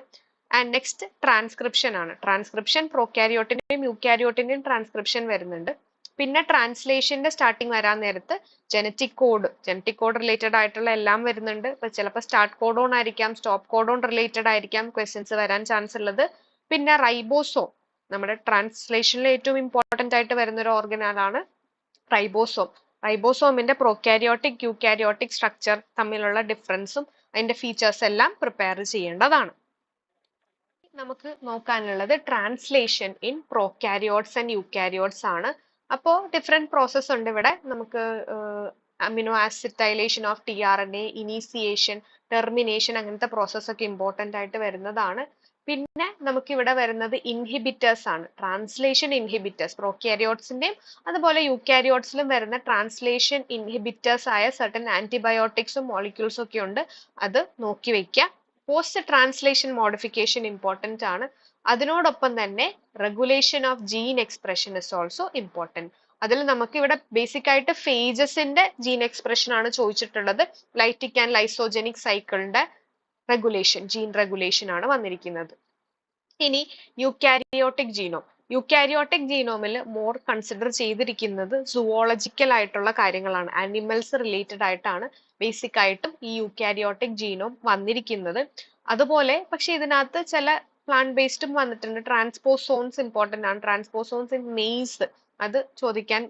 ആൻഡ് നെക്സ്റ്റ് ട്രാൻസ്ക്രിപ്ഷൻ ആണ്. ട്രാൻസ്ക്രിപ്ഷൻ പ്രോകാരിയോട്ടിന്റെയും യൂകാരിയോട്ടിന്റെയും ട്രാൻസ്ക്രിപ്ഷൻ വരുന്നുണ്ട്. പിന്നെ ട്രാൻസ്ലേഷന്റെ സ്റ്റാർട്ടിങ് വരാൻ നേരത്ത് ജനറ്റിക് കോഡ് റിലേറ്റഡ് ആയിട്ടുള്ള എല്ലാം വരുന്നുണ്ട്. ഇപ്പൊ ചിലപ്പോൾ സ്റ്റാർട്ട് കോഡോൺ ആയിരിക്കാം, സ്റ്റോപ്പ് കോഡോൺ റിലേറ്റഡ് ആയിരിക്കാം ക്വസ്റ്റ്യൻസ് വരാൻ ചാൻസ് ഉള്ളത്. പിന്നെ റൈബോസോം, നമ്മുടെ ട്രാൻസ്ലേഷനിൽ ഏറ്റവും ഇമ്പോർട്ടന്റ് ആയിട്ട് വരുന്ന ഒരു ഓർഗനാണ് റൈബോസോം. റൈബോസോമിന്റെ പ്രോകാരിയോട്ടിക് യൂകാരിയോട്ടിക് സ്ട്രക്ചർ തമ്മിലുള്ള ഡിഫറൻസും അതിന്റെ ഫീച്ചേഴ്സ് എല്ലാം പ്രിപ്പയർ ചെയ്യേണ്ടതാണ്. നമുക്ക് നോക്കാനുള്ളത് translation in prokaryotes and eukaryotes ആണ്. അപ്പോൾ ഡിഫറെന്റ് പ്രോസസ് ഉണ്ട് ഇവിടെ. നമുക്ക് amino acetylation of tRNA, initiation, termination അങ്ങനത്തെ പ്രോസസ് ഒക്കെ ഇമ്പോർട്ടന്റ് ആയിട്ട് വരുന്നതാണ്. പിന്നെ നമുക്ക് ഇവിടെ വരുന്നത് ഇൻഹിബിറ്റേഴ്സ് ആണ്. ട്രാൻസ്ലേഷൻ ഇൻഹിബിറ്റേഴ്സ് പ്രോകാരിയോട്സിന്റെയും അതുപോലെ യൂകാരിയോട്സിലും വരുന്ന ട്രാൻസ്ലേഷൻ ഇൻഹിബിറ്റേഴ്സ് ആയ സർട്ടൻ ആന്റിബയോട്ടിക്സും മോളിക്യൂൾസും ഒക്കെ ഉണ്ട്. അത് നോക്കി വെക്കുക. പോസ്റ്റ് ട്രാൻസ്ലേഷൻ മോഡിഫിക്കേഷൻ ഇമ്പോർട്ടന്റ് ആണ്. അതിനോടൊപ്പം തന്നെ regulation of gene expression is also important. അതിൽ നമുക്ക് ഇവിടെ ബേസിക് ആയിട്ട് ഫേജസിന്റെ ജീൻ എക്സ്പ്രഷൻ ആണ് ചോദിച്ചിട്ടുള്ളത്. ലൈറ്റിക് ആൻഡ് ലൈസോജനിക് സൈക്കിളിന്റെ റെഗുലേഷൻ, ജീൻ റെഗുലേഷൻ ആണ് വന്നിരിക്കുന്നത്. ഇനി യൂകാരിയോട്ടിക് ജീനോം. യൂകാരിയോട്ടിക് ജീനോമിൽ മോർ കൺസിഡർ ചെയ്തിരിക്കുന്നത് സുവോളജിക്കൽ ആയിട്ടുള്ള കാര്യങ്ങളാണ്. ആനിമൽസ് റിലേറ്റഡ് ആയിട്ടാണ് ബേസിക് ആയിട്ടും ഈ യൂകാരിയോട്ടിക് ജീനോം വന്നിരിക്കുന്നത്. അതുപോലെ പക്ഷെ ഇതിനകത്ത് ചില പ്ലാന്റ് ബേസ്ഡും വന്നിട്ടുണ്ട്. ട്രാൻസ്പോസോൺസ് ഇമ്പോർട്ടന്റ് ആണ്. ട്രാൻസ്പോസോൺസ് ഇൻ മെയ്സ് അത് ചോദിക്കാൻ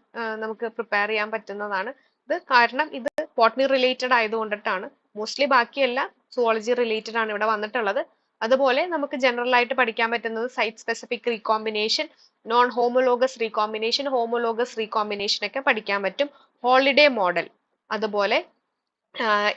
നമുക്ക് പ്രിപ്പയർ ചെയ്യാൻ പറ്റുന്നതാണ്. ഇത് കാരണം ഇത് ബോട്ടണി റിലേറ്റഡ് ആയതുകൊണ്ടിട്ടാണ്. മോസ്റ്റ്ലി ബാക്കിയെല്ലാം സുവോളജി റിലേറ്റഡ് ആണ് ഇവിടെ വന്നിട്ടുള്ളത്. അതുപോലെ നമുക്ക് ജനറൽ ആയിട്ട് പഠിക്കാൻ പറ്റുന്നത് site specific recombination, non homologous recombination, homologous recombination ഒക്കെ പഠിക്കാൻ പറ്റും. ഹോളിഡേ മോഡൽ, അതുപോലെ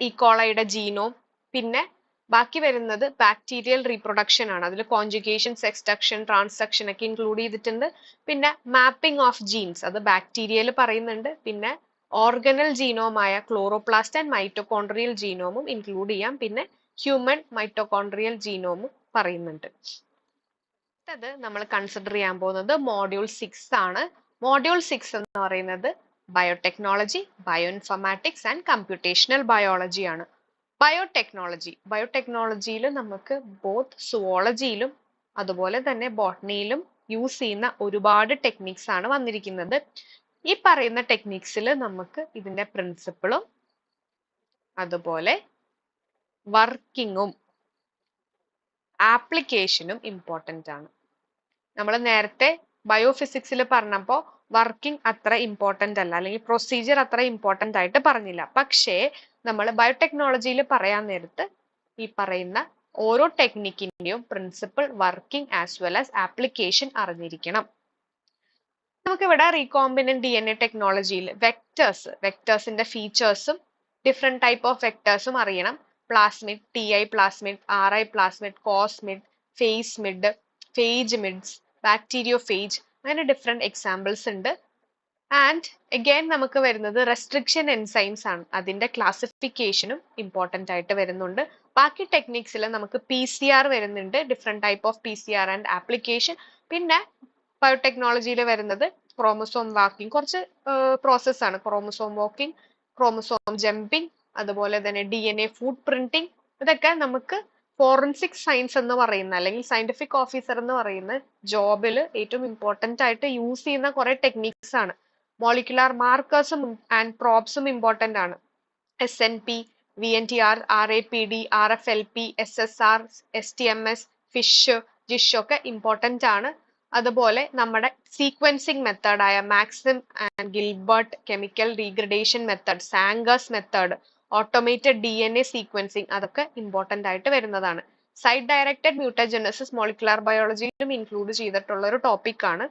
ഈക്കോളയുടെ ജീനോം, പിന്നെ ബാക്കി വരുന്നത് ബാക്ടീരിയൽ റീപ്രൊഡക്ഷൻ ആണ്. അതിൽ കോൺജുഗേഷൻ, സെക്സ്ഡക്ഷൻ, ട്രാൻസ്ഡക്ഷൻ ഒക്കെ ഇൻക്ലൂഡ് ചെയ്തിട്ടുണ്ട്. പിന്നെ മാപ്പിംഗ് ഓഫ് ജീൻസ്, അത് ബാക്ടീരിയയിൽ പറയുന്നുണ്ട്. പിന്നെ ഓർഗനൽ ജീനോമായ ക്ലോറോപ്ലാസ്റ്റ് ആൻഡ് മൈറ്റോകോൺട്രിയൽ ജീനോമും ഇൻക്ലൂഡ് ചെയ്യാം. പിന്നെ ഹ്യൂമൻ മൈറ്റോകോൺട്രിയൽ ജീനോമും പറയുന്നുണ്ട്. അടുത്തത് നമ്മൾ കൺസിഡർ ചെയ്യാൻ പോകുന്നത് മോഡ്യൂൾ 6 ആണ്. മോഡ്യൂൾ 6 എന്ന് പറയുന്നത് biotechnology, bioinformatics and computational biology ആണ്. ബയോടെക്നോളജിയിൽ നമുക്ക് ബോത്ത് സുവോളജിയിലും അതുപോലെ തന്നെ ബോട്ടണിയിലും യൂസ് ചെയ്യുന്ന ഒരുപാട് ടെക്നിക്സ് ആണ് വന്നിരിക്കുന്നത്. ഈ പറയുന്ന ടെക്നിക്സിൽ നമുക്ക് ഇതിന്റെ പ്രിൻസിപ്പിളും അതുപോലെ വർക്കിങ്ങും ആപ്ലിക്കേഷനും ഇമ്പോർട്ടന്റ് ആണ്. നമ്മൾ നേരത്തെ ബയോഫിസിക്സിൽ പറഞ്ഞപ്പോൾ വർക്കിംഗ് അത്ര ഇമ്പോർട്ടന്റ് അല്ല, അല്ലെങ്കിൽ പ്രൊസീജിയർ അത്ര ഇമ്പോർട്ടന്റ് ആയിട്ട് പറഞ്ഞില്ല. പക്ഷേ നമ്മൾ ബയോടെക്നോളജിയിൽ പറയാൻ നേരത്ത് ഈ പറയുന്ന ഓരോ ടെക്നിക്കിന്റെയും principle, working as well as application അറിഞ്ഞിരിക്കണം. നമുക്കിവിടെ റീകോമ്പിനന്റ് DNA ടെക്നോളജിയിൽ വെക്ടേഴ്സിന്റെ ഫീച്ചേഴ്സും ഡിഫറെന്റ് ടൈപ്പ് ഓഫ് വെക്ടേഴ്സും അറിയണം. Plasmid, TI plasmid, RI plasmid, cosmid, phasmid, phagemids, bacteriophage, അങ്ങനെ ഡിഫറെന്റ് എക്സാമ്പിൾസ് ഉണ്ട്. ആൻഡ് അഗൈൻ നമുക്ക് വരുന്നത് റെസ്ട്രിക്ഷൻ എൻസൈംസ് ആണ്. അതിന്റെ ക്ലാസിഫിക്കേഷനും ഇമ്പോർട്ടന്റ് ആയിട്ട് വരുന്നുണ്ട്. ബാക്കി ടെക്നിക്സിൽ നമുക്ക് PCR വരുന്നുണ്ട്, different type of PCR and application. പിന്നെ ബയോടെക്നോളജിയിൽ വരുന്നത് ക്രോമസോം വാക്കിംഗ്, കുറച്ച് പ്രോസസ് ആണ്. ക്രോമസോം വാക്കിംഗ്, ക്രോമസോം ജമ്പിങ്, അതുപോലെ തന്നെ DNA ഫുട് പ്രിന്റിംഗ്. ഇതൊക്കെ നമുക്ക് ഫോറൻസിക് സയൻസ് എന്ന് പറയുന്ന അല്ലെങ്കിൽ സയന്റിഫിക് ഓഫീസർ എന്ന് പറയുന്ന ജോബിൽ ഏറ്റവും ഇമ്പോർട്ടന്റ് ആയിട്ട് യൂസ് ചെയ്യുന്ന കുറെ ടെക്നിക്സ് ആണ്. മോളിക്കുലാർ മാർക്കേഴ്സും ആൻഡ് പ്രോബ്സും ഇമ്പോർട്ടന്റ് ആണ്. SNP, VNTR, RAPD, RFLP, SSR, STMS, FISH, GISH ഒക്കെ ഇമ്പോർട്ടന്റ് ആണ്. അതുപോലെ നമ്മുടെ സീക്വൻസിങ് മെത്തേഡായ Maxam and Gilbert chemical degradation method, Sanger's method, automated DNA sequencing, അതൊക്കെ ഇമ്പോർട്ടന്റ് ആയിട്ട് വരുന്നതാണ്. സൈറ്റ് ഡയറക്റ്റഡ് മ്യൂട്ടജനസിസ് മോളിക്കുലാർ ബയോളജിയിലും ഇൻക്ലൂഡ് ചെയ്തിട്ടുള്ള ഒരു ടോപ്പിക് ആണ്.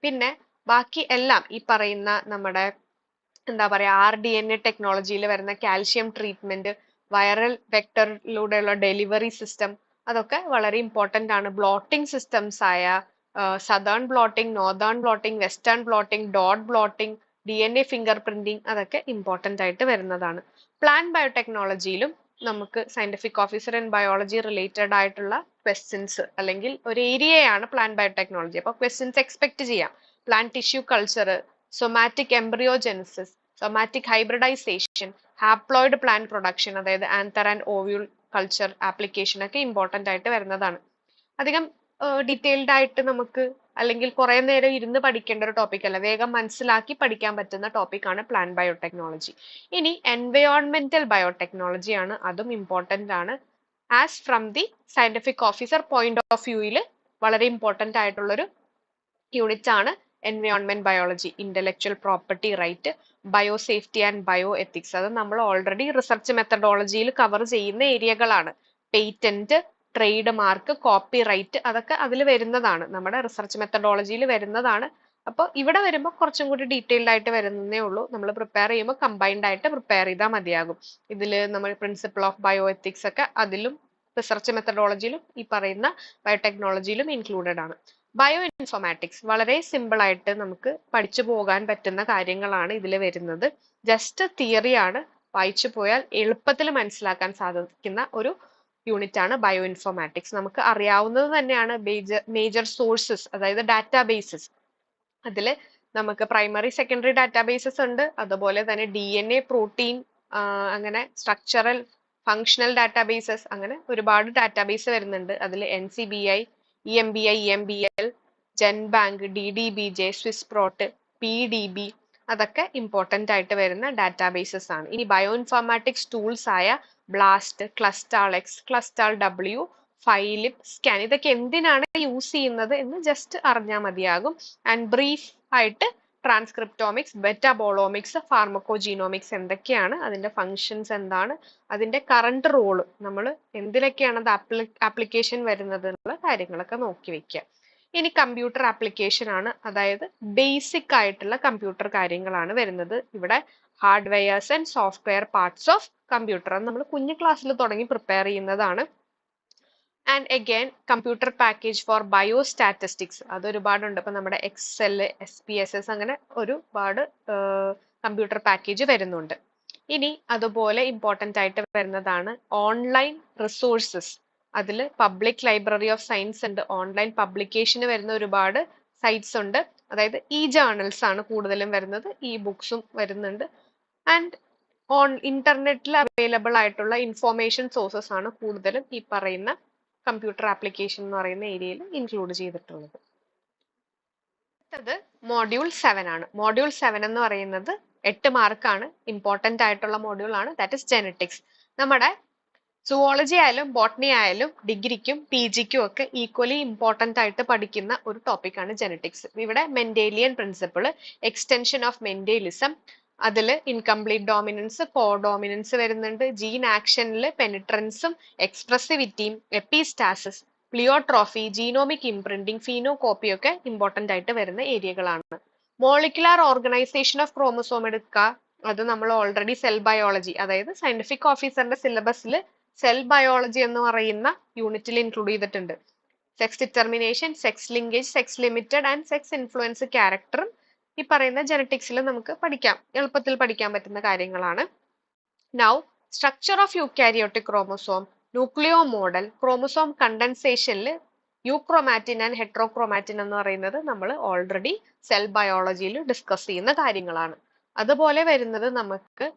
പിന്നെ ബാക്കി എല്ലാം ഈ പറയുന്ന നമ്മുടെ എന്താ പറയാ RDNA ടെക്നോളജിയിൽ വരുന്ന കാൽഷ്യം ട്രീറ്റ്മെന്റ്, വൈറൽ വെക്ടറിലൂടെയുള്ള ഡെലിവറി സിസ്റ്റം, അതൊക്കെ വളരെ ഇമ്പോർട്ടന്റ് ആണ്. ബ്ലോട്ടിംഗ് സിസ്റ്റംസ് ആയ Southern blotting, northern blotting, western blotting, dot blotting, DNA fingerprinting, അതൊക്കെ ഇമ്പോർട്ടന്റ് ആയിട്ട് വരുന്നതാണ്. പ്ലാന്റ് ബയോടെക്നോളജിയിലും നമുക്ക് scientific officer in biology related ആയിട്ടുള്ള ക്വസ്റ്റ്യൻസ് അല്ലെങ്കിൽ ഒരു ഏരിയയാണ് പ്ലാന്റ് ബയോടെക്നോളജി. അപ്പൊ ക്വസ്റ്റ്യൻസ് എക്സ്പെക്ട് ചെയ്യാം. Plant tissue culture, somatic embryogenesis, somatic hybridization, haploid plant production, അതായത് anther and ovule culture application ഒക്കെ ഇമ്പോർട്ടന്റ് ആയിട്ട് വരുന്നതാണ്. അധികം ഡീറ്റെയിൽഡ് ആയിട്ട് നമുക്ക് അല്ലെങ്കിൽ കുറെ നേരം ഇരുന്ന് പഠിക്കേണ്ട ഒരു ടോപ്പിക് അല്ല, വേഗം മനസ്സിലാക്കി പഠിക്കാൻ പറ്റുന്ന ടോപ്പിക് ആണ് പ്ലാന്റ് ബയോടെക്നോളജി. ഇനി എൻവയോൺമെന്റൽ ബയോടെക്നോളജി ആണ്, അതും ഇമ്പോർട്ടന്റ് ആണ്. As from the scientific officer point of വ്യൂയിൽ വളരെ ഇമ്പോർട്ടന്റ് ആയിട്ടുള്ളൊരു യൂണിറ്റ് ആണ് environment biology. Intellectual property right, biosafety and bioethics, അത് നമ്മൾ ഓൾറെഡി റിസർച്ച് മെത്തഡോളജിയിൽ കവർ ചെയ്യുന്ന ഏരിയകളാണ്. Patent, trademark, copyright, അതൊക്കെ അതിൽ വരുന്നതാണ്, നമ്മുടെ റിസർച്ച് മെത്തഡോളജിയിൽ വരുന്നതാണ്. അപ്പോൾ ഇവിടെ വരുമ്പോൾ കുറച്ചും കൂടി ഡീറ്റെയിൽഡ് ആയിട്ട് വരുന്നതേ ഉള്ളൂ. നമ്മൾ പ്രിപ്പയർ ചെയ്യുമ്പോൾ കമ്പൈൻഡ് ആയിട്ട് പ്രിപ്പയർ ചെയ്താൽ മതിയാകും. ഇതിൽ നമ്മൾ പ്രിൻസിപ്പിൾ ഓഫ് ബയോ എത്തിക്സ് ഒക്കെ അതിലും റിസർച്ച് മെത്തഡോളജിയിലും ഈ പറയുന്ന ബയോടെക്നോളജിയിലും ഇൻക്ലൂഡഡ് ആണ്. ബയോ ഇൻഫോർമാറ്റിക്സ് വളരെ സിമ്പിൾ ആയിട്ട് നമുക്ക് പഠിച്ചു പോകാൻ പറ്റുന്ന കാര്യങ്ങളാണ് ഇതിൽ വരുന്നത്. ജസ്റ്റ് തിയറി ആണ്, വായിച്ചു പോയാൽ എളുപ്പത്തിൽ മനസ്സിലാക്കാൻ സാധിക്കുന്ന ഒരു യൂണിറ്റ് ആണ് ബയോ ഇൻഫോർമാറ്റിക്സ്. നമുക്ക് അറിയാവുന്നത് തന്നെയാണ് മേജർ സോഴ്സസ്, അതായത് ഡാറ്റാബേസസ്. അതിൽ നമുക്ക് പ്രൈമറി സെക്കൻഡറി ഡാറ്റാബേസസ് ഉണ്ട്, അതുപോലെ തന്നെ DNA, പ്രോട്ടീൻ, അങ്ങനെ സ്ട്രക്ചറൽ, ഫങ്ഷണൽ ഡാറ്റാബേസസ്, അങ്ങനെ ഒരുപാട് ഡാറ്റാബേസ് വരുന്നുണ്ട്. അതിൽ NCBI, EMBI, EMBL, ജെൻബാങ്ക്, DDBJ, സ്വിസ്പ്രോട്ട്, PDB, അതൊക്കെ ഇമ്പോർട്ടന്റ് ആയിട്ട് വരുന്ന ഡാറ്റാബേസസ് ആണ്. ഇനി ബയോ ഇൻഫോർമാറ്റിക്സ് ടൂൾസ് ആയ ബ്ലാസ്റ്റ്, ക്ലസ്റ്റാൾ-X, ക്ലസ്റ്റാൾ-W, ഫൈലിപ്, സ്കാൻ, ഇതൊക്കെ എന്തിനാണ് യൂസ് ചെയ്യുന്നത് എന്ന് ജസ്റ്റ് അറിഞ്ഞാൽ മതിയാകും. ആൻഡ് ബ്രീഫ് ആയിട്ട് ട്രാൻസ്ക്രിപ്റ്റോമിക്സ്, മെറ്റാബോളോമിക്സ്, ഫാർമക്കോജീനോമിക്സ് എന്തൊക്കെയാണ്, അതിന്റെ ഫങ്ഷൻസ് എന്താണ്, അതിന്റെ കറണ്ട് റോള്, നമ്മൾ എന്തിലൊക്കെയാണ് അത് ആപ്ലിക്കേഷൻ വരുന്നത് എന്നുള്ള കാര്യങ്ങളൊക്കെ നോക്കി വെക്കുക. ഇനി കമ്പ്യൂട്ടർ ആപ്ലിക്കേഷൻ ആണ്, അതായത് ബേസിക് ആയിട്ടുള്ള കമ്പ്യൂട്ടർ കാര്യങ്ങളാണ് വരുന്നത്. ഇവിടെ hardwares and software parts of computer നമ്മൾ കുഞ്ഞു ക്ലാസ്സിൽ തുടങ്ങി പ്രിപ്പയർ ചെയ്യുന്നതാണ്. And again computer package four bio statistics, അത് ഒരുപാടുണ്ട്. ഇപ്പൊ നമ്മുടെ എക്സൽ, SPSS, അങ്ങനെ ഒരുപാട് കമ്പ്യൂട്ടർ പാക്കേജ് വരുന്നുണ്ട്. ഇനി അതുപോലെ ഇമ്പോർട്ടന്റ് ആയിട്ട് വരുന്നതാണ് ഓൺലൈൻ റിസോഴ്സസ്. അതിൽ പബ്ലിക് ലൈബ്രറി ഓഫ് സയൻസ് ഉണ്ട്, ഓൺലൈൻ പബ്ലിക്കേഷന് വരുന്ന ഒരുപാട് സൈറ്റ്സ് ഉണ്ട്. അതായത് ജേർണൽസ് ആണ് കൂടുതലും വരുന്നത്, ബുക്സും വരുന്നുണ്ട്. ആൻഡ് ഇന്റർനെറ്റിൽ അവൈലബിൾ ആയിട്ടുള്ള ഇൻഫോർമേഷൻ സോഴ്സസ് ആണ് കൂടുതലും ഈ പറയുന്ന കമ്പ്യൂട്ടർ ആപ്ലിക്കേഷൻ എന്ന് പറയുന്ന ഏരിയയിൽ ഇൻക്ലൂഡ് ചെയ്തിട്ടുള്ളത്. അടുത്തത് മോഡ്യൂൾ 7 ആണ്. മോഡ്യൂൾ 7 എന്ന് പറയുന്നത് 8 മാർക്കാണ്, ഇമ്പോർട്ടന്റ് ആയിട്ടുള്ള മോഡ്യൂൾ ആണ്. That is genetics. നമ്മുടെ സുവോളജി ആയാലും ബോട്ടണി ആയാലും ഡിഗ്രിക്കും PGക്കും ഒക്കെ ഈക്വലി ഇമ്പോർട്ടന്റ് ആയിട്ട് പഠിക്കുന്ന ഒരു ടോപ്പിക് ആണ് ജെനറ്റിക്സ്. ഇവിടെ Mendelian principle, extension of Mendelism, അതിൽ ഇൻകംപ്ലീറ്റ് ഡോമിനൻസ്, കോഡോമിനൻസ് വരുന്നുണ്ട്. ജീൻ ആക്ഷനിൽ പെനിട്രൻസും എക്സ്പ്രസിവിറ്റിയും, epistasis, pleiotropy, genomic imprinting, phenocopy ഒക്കെ ഇമ്പോർട്ടന്റ് ആയിട്ട് വരുന്ന ഏരിയകളാണ്. മോളിക്കുലാർ ഓർഗനൈസേഷൻ ഓഫ് ക്രോമസോം എടുക്കുക, അത് നമ്മൾ ഓൾറെഡി സെൽ ബയോളജി, അതായത് സയന്റിഫിക് ഓഫീസറിന്റെ സിലബസിൽ സെൽ ബയോളജി എന്ന് പറയുന്ന യൂണിറ്റിൽ ഇൻക്ലൂഡ് ചെയ്തിട്ടുണ്ട്. Sex determination, sex linkage, sex limited and sex influence ക്യാരക്ടറും ഈ പറയുന്ന ജനറ്റിക്സിൽ നമുക്ക് എളുപ്പത്തിൽ പഠിക്കാൻ പറ്റുന്ന കാര്യങ്ങളാണ്. Now structure of eukaryotic chromosome, nucleo model, chromosome കണ്ടൻസേഷനിൽ യൂക്രോമാറ്റിൻ ആൻഡ് ഹെട്രോക്രോമാറ്റിൻ എന്ന് പറയുന്നത് നമ്മൾ ഓൾറെഡി സെൽ ബയോളജിയിൽ ഡിസ്കസ് ചെയ്യുന്ന കാര്യങ്ങളാണ്. അതുപോലെ വരുന്നത് നമുക്ക്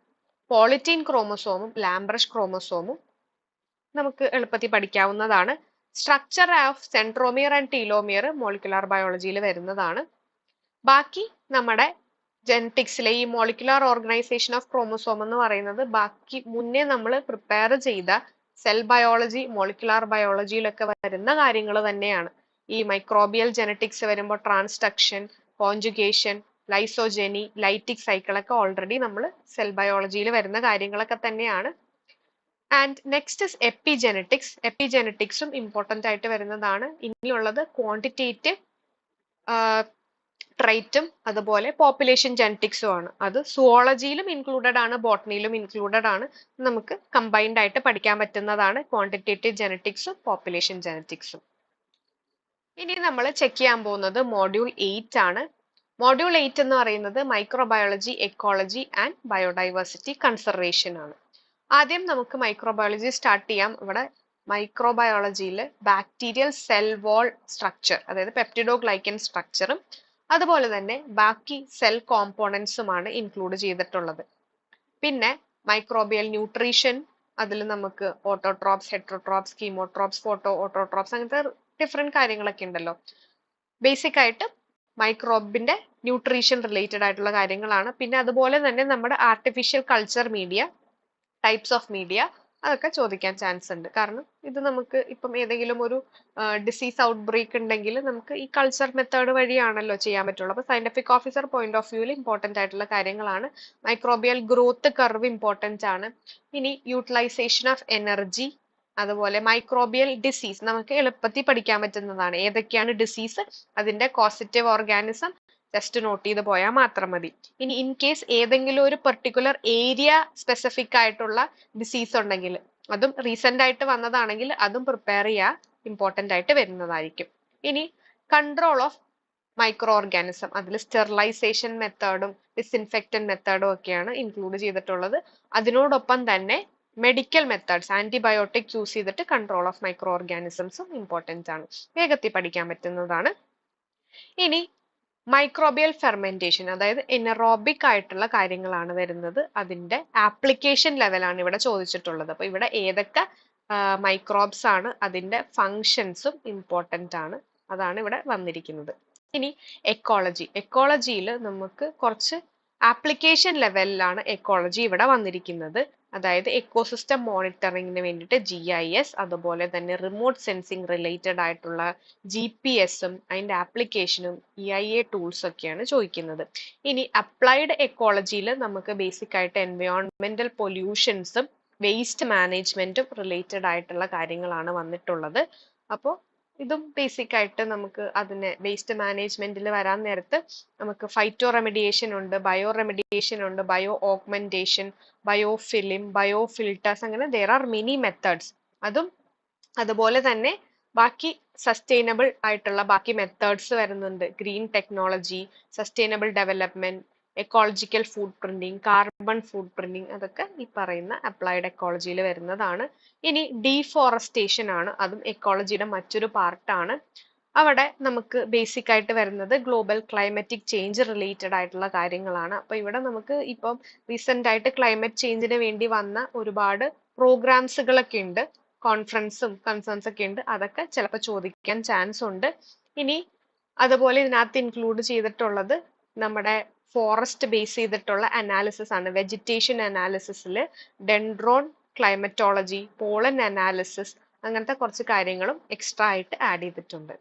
പോളിറ്റീൻ ക്രോമസോമും ലാംബ്രഷ് ക്രോമസോമും നമുക്ക് എളുപ്പത്തിൽ പഠിക്കാവുന്നതാണ്. Structure of centromere and telomere molecular ബയോളജിയിൽ വരുന്നതാണ്. ബാക്കി നമ്മുടെ ജെനറ്റിക്സിലെ ഈ മോളിക്കുലാർ ഓർഗനൈസേഷൻ ഓഫ് ക്രോമസോം എന്ന് പറയുന്നത് ബാക്കി മുന്നേ നമ്മൾ പ്രിപ്പയർ ചെയ്ത സെൽ ബയോളജി, മോളിക്കുലാർ ബയോളജിയിലൊക്കെ വരുന്ന കാര്യങ്ങൾ തന്നെയാണ്. ഈ മൈക്രോബിയൽ ജെനറ്റിക്സ് വരുമ്പോൾ transduction, conjugation, lysogeny, lytic cycle ഒക്കെ ഓൾറെഡി നമ്മൾ സെൽ ബയോളജിയിൽ വരുന്ന കാര്യങ്ങളൊക്കെ തന്നെയാണ്. And next is epigenetics. എപ്പിജെനറ്റിക്സും ഇമ്പോർട്ടൻ്റ് ആയിട്ട് വരുന്നതാണ്. ഇനിയുള്ളത് ക്വാണ്ടിറ്റേറ്റീവ് ട്രൈറ്റും അതുപോലെ പോപ്പുലേഷൻ ജെനറ്റിക്സും ആണ്. അത് സുവോളജിയിലും ഇൻക്ലൂഡഡ് ആണ്, ബോട്ടണിയിലും ഇൻക്ലൂഡഡ് ആണ്. നമുക്ക് കമ്പൈൻഡ് ആയിട്ട് പഠിക്കാൻ പറ്റുന്നതാണ് ക്വാണ്ടിറ്റേറ്റീവ് ജെനറ്റിക്സും പോപ്പുലേഷൻ ജെനറ്റിക്സും. ഇനി നമ്മൾ ചെക്ക് ചെയ്യാൻ പോകുന്നത് മോഡ്യൂൾ 8 ആണ്. മോഡ്യൂൾ 8 എന്ന് പറയുന്നത് microbiology, ecology and biodiversity conservation ആണ്. ആദ്യം നമുക്ക് മൈക്രോബയോളജി സ്റ്റാർട്ട് ചെയ്യാം. ഇവിടെ മൈക്രോബയോളജിയിൽ ബാക്ടീരിയൽ സെൽ വാൾ സ്ട്രക്ചർ, അതായത് പെപ്റ്റിഡോഗ്ലൈക്കൻ സ്ട്രക്ചറും അതുപോലെ തന്നെ ബാക്കി സെൽ കോമ്പോണൻസുമാണ് ഇൻക്ലൂഡ് ചെയ്തിട്ടുള്ളത്. പിന്നെ മൈക്രോബിയൽ ന്യൂട്രീഷൻ, അതിൽ നമുക്ക് ഓട്ടോട്രോപ്സ്, ഹെട്രോട്രോപ്സ്, കീമോട്രോപ്സ്, ഫോട്ടോ ഓട്ടോട്രോപ്സ്, അങ്ങനത്തെ ഡിഫറെന്റ് കാര്യങ്ങളൊക്കെ ഉണ്ടല്ലോ. ബേസിക് ആയിട്ട് മൈക്രോബിന്റെ ന്യൂട്രീഷൻ റിലേറ്റഡ് ആയിട്ടുള്ള കാര്യങ്ങളാണ്. പിന്നെ അതുപോലെ തന്നെ നമ്മുടെ artificial culture media, types of media, അതൊക്കെ ചോദിക്കാൻ ചാൻസ് ഉണ്ട്. കാരണം ഇത് നമുക്ക് ഇപ്പം ഏതെങ്കിലും ഒരു ഡിസീസ് ഔട്ട് ബ്രേക്ക് ഉണ്ടെങ്കിൽ നമുക്ക് ഈ കൾച്ചർ മെത്തേഡ് വഴിയാണല്ലോ ചെയ്യാൻ പറ്റുള്ളൂ. അപ്പൊ സയന്റിഫിക് ഓഫീസർ പോയിന്റ് ഓഫ് വ്യൂവിൽ ഇമ്പോർട്ടന്റ് ആയിട്ടുള്ള കാര്യങ്ങളാണ്. മൈക്രോബിയൽ ഗ്രോത്ത് കർവ് ഇമ്പോർട്ടന്റ് ആണ്. ഇനി യൂട്ടിലൈസേഷൻ ഓഫ് എനർജി, അതുപോലെ മൈക്രോബിയൽ ഡിസീസ് നമുക്ക് എളുപ്പത്തിൽ പഠിക്കാൻ പറ്റുന്നതാണ്. ഏതൊക്കെയാണ് ഡിസീസ്, അതിന്റെ കോസിറ്റീവ് ഓർഗാനിസം ജസ്റ്റ് നോട്ട് ചെയ്ത് പോയാൽ മാത്രം മതി. ഇനി ഇൻ കേസ് ഏതെങ്കിലും ഒരു പെർട്ടിക്കുലർ ഏരിയ സ്പെസിഫിക് ആയിട്ടുള്ള ഡിസീസ് ഉണ്ടെങ്കിൽ, അതും റീസെന്റ് ആയിട്ട് വന്നതാണെങ്കിൽ അതും പ്രിപ്പയർ ചെയ്യാൻ ഇമ്പോർട്ടന്റ് ആയിട്ട് വരുന്നതായിരിക്കും. ഇനി കൺട്രോൾ ഓഫ് മൈക്രോ ഓർഗാനിസം, അതിൽ സ്റ്റെറിലൈസേഷൻ മെത്തേഡും ഡിസ്ഇൻഫെക്റ്റന്റ് മെത്തേഡും ഒക്കെയാണ് ഇൻക്ലൂഡ് ചെയ്തിട്ടുള്ളത്. അതിനോടൊപ്പം തന്നെ മെഡിക്കൽ മെത്തേഡ്സ്, ആന്റിബയോട്ടിക് യൂസ് ചെയ്തിട്ട് കൺട്രോൾ ഓഫ് മൈക്രോ ഓർഗാനിസംസും ഇമ്പോർട്ടന്റ് ആണ്, വേഗത്തിൽ പഠിക്കാൻ പറ്റുന്നതാണ്. ഇനി മൈക്രോബിയൽ ഫെർമെന്റേഷൻ, അതായത് എനറോബിക് ആയിട്ടുള്ള കാര്യങ്ങളാണ് വരുന്നത്. അതിന്റെ ആപ്ലിക്കേഷൻ ലെവലാണ് ഇവിടെ ചോദിച്ചിട്ടുള്ളത്. അപ്പൊ ഇവിടെ ഏതൊക്കെ മൈക്രോബ്സ് ആണ്, അതിന്റെ ഫങ്ഷൻസും ഇമ്പോർട്ടന്റ് ആണ്, അതാണ് ഇവിടെ വന്നിരിക്കുന്നത്. ഇനി എക്കോളജി, എക്കോളജിയിൽ നമുക്ക് കുറച്ച് ആപ്ലിക്കേഷൻ ലെവലിലാണ് എക്കോളജി ഇവിടെ വന്നിരിക്കുന്നത്. അതായത് എക്കോസിസ്റ്റം മോണിറ്ററിങ്ങിന് വേണ്ടിയിട്ട് GIS, അതുപോലെ തന്നെ റിമോട്ട് സെൻസിങ് റിലേറ്റഡ് ആയിട്ടുള്ള GPS-ഉം അതിന്റെ ആപ്ലിക്കേഷനും EIA ടൂൾസ് ഒക്കെയാണ് ചോദിക്കുന്നത്. ഇനി അപ്ലൈഡ് എക്കോളജിയിൽ നമുക്ക് ബേസിക് ആയിട്ട് എൻവയോൺമെന്റൽ പൊല്യൂഷൻസും വേസ്റ്റ് മാനേജ്മെന്റും റിലേറ്റഡ് ആയിട്ടുള്ള കാര്യങ്ങളാണ് വന്നിട്ടുള്ളത്. അപ്പോൾ ഇതും ബേസിക് ആയിട്ട് നമുക്ക് അതിന് വേസ്റ്റ് മാനേജ്മെന്റിൽ വരാൻ നേരത്ത് നമുക്ക് ഫൈറ്റോ റെമഡിയേഷൻ ഉണ്ട്, ബയോ റെമഡിയേഷൻ ഉണ്ട്, bio augmentation, bio film, bio filters, അങ്ങനെ there are many methods. അതും അതുപോലെ തന്നെ ബാക്കി സസ്റ്റൈനബിൾ ആയിട്ടുള്ള ബാക്കി മെത്തേഡ്സ് വരുന്നുണ്ട്. Green technology, sustainable development, ecological food printing, carbon food printing, അതൊക്കെ ഈ പറയുന്ന അപ്ലൈഡ് എക്കോളജിയിൽ വരുന്നതാണ്. ഇനി ഡീഫോറസ്റ്റേഷൻ ആണ്, അതും എക്കോളജിയുടെ മറ്റൊരു പാർട്ടാണ്. അവിടെ നമുക്ക് ബേസിക് ആയിട്ട് വരുന്നത് ഗ്ലോബൽ ക്ലൈമറ്റിക് ചേഞ്ച് റിലേറ്റഡ് ആയിട്ടുള്ള കാര്യങ്ങളാണ്. അപ്പൊ ഇവിടെ നമുക്ക് ഇപ്പം റീസെന്റ് ആയിട്ട് ക്ലൈമറ്റ് ചേഞ്ചിന് വേണ്ടി വന്ന ഒരുപാട് പ്രോഗ്രാംസുകളൊക്കെ ഉണ്ട്, കോൺഫറൻസും കൺസേൺസ് ഒക്കെ ഉണ്ട്, അതൊക്കെ ചിലപ്പോൾ ചോദിക്കാൻ ചാൻസ് ഉണ്ട്. ഇനി അതുപോലെ ഇതിനകത്ത് ഇൻക്ലൂഡ് ചെയ്തിട്ടുള്ളത് നമ്മുടെ ഫോറസ്റ്റ് ബേസ് ചെയ്തിട്ടുള്ള അനാലിസിസ് ആണ്. വെജിറ്റേഷൻ അനാലിസിസിൽ ഡെൻഡ്രോൺ ക്ലൈമറ്റോളജി, പോളൻ അനാലിസിസ്, അങ്ങനത്തെ കുറച്ച് കാര്യങ്ങളും എക്സ്ട്രാ ആയിട്ട് ആഡ് ചെയ്തിട്ടുണ്ട്.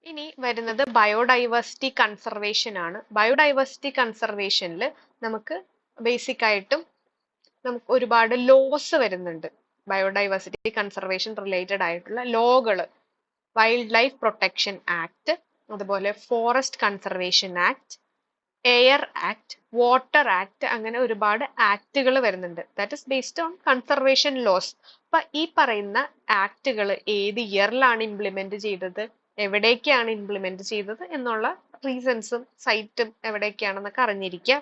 ഇനി വരുന്നത് ബയോഡൈവേഴ്സിറ്റി കൺസർവേഷൻ ആണ്. ബയോഡൈവേഴ്സിറ്റി കൺസർവേഷനിൽ നമുക്ക് ബേസിക് ആയിട്ടും നമുക്ക് ഒരുപാട് ലോസ് വരുന്നുണ്ട്. ബയോഡൈവേഴ്സിറ്റി കൺസർവേഷൻ റിലേറ്റഡ് ആയിട്ടുള്ള ലോകൾ, വൈൽഡ് ലൈഫ് പ്രൊട്ടക്ഷൻ ആക്ട്, അതുപോലെ forest conservation act, air act, water act, അങ്ങനെ ഒരുപാട് ആക്ടുകൾ വരുന്നുണ്ട്. That is based on conservation loss. അപ്പൊ ഈ പറയുന്ന ആക്ടുകൾ ഏത് ഇയറിലാണ് ഇംപ്ലിമെന്റ് ചെയ്തത്, എവിടേക്കാണ് ഇംപ്ലിമെന്റ് ചെയ്തത് എന്നുള്ള റീസൺസും സൈറ്റും എവിടേക്കാണെന്നൊക്കെ അറിഞ്ഞിരിക്കുക.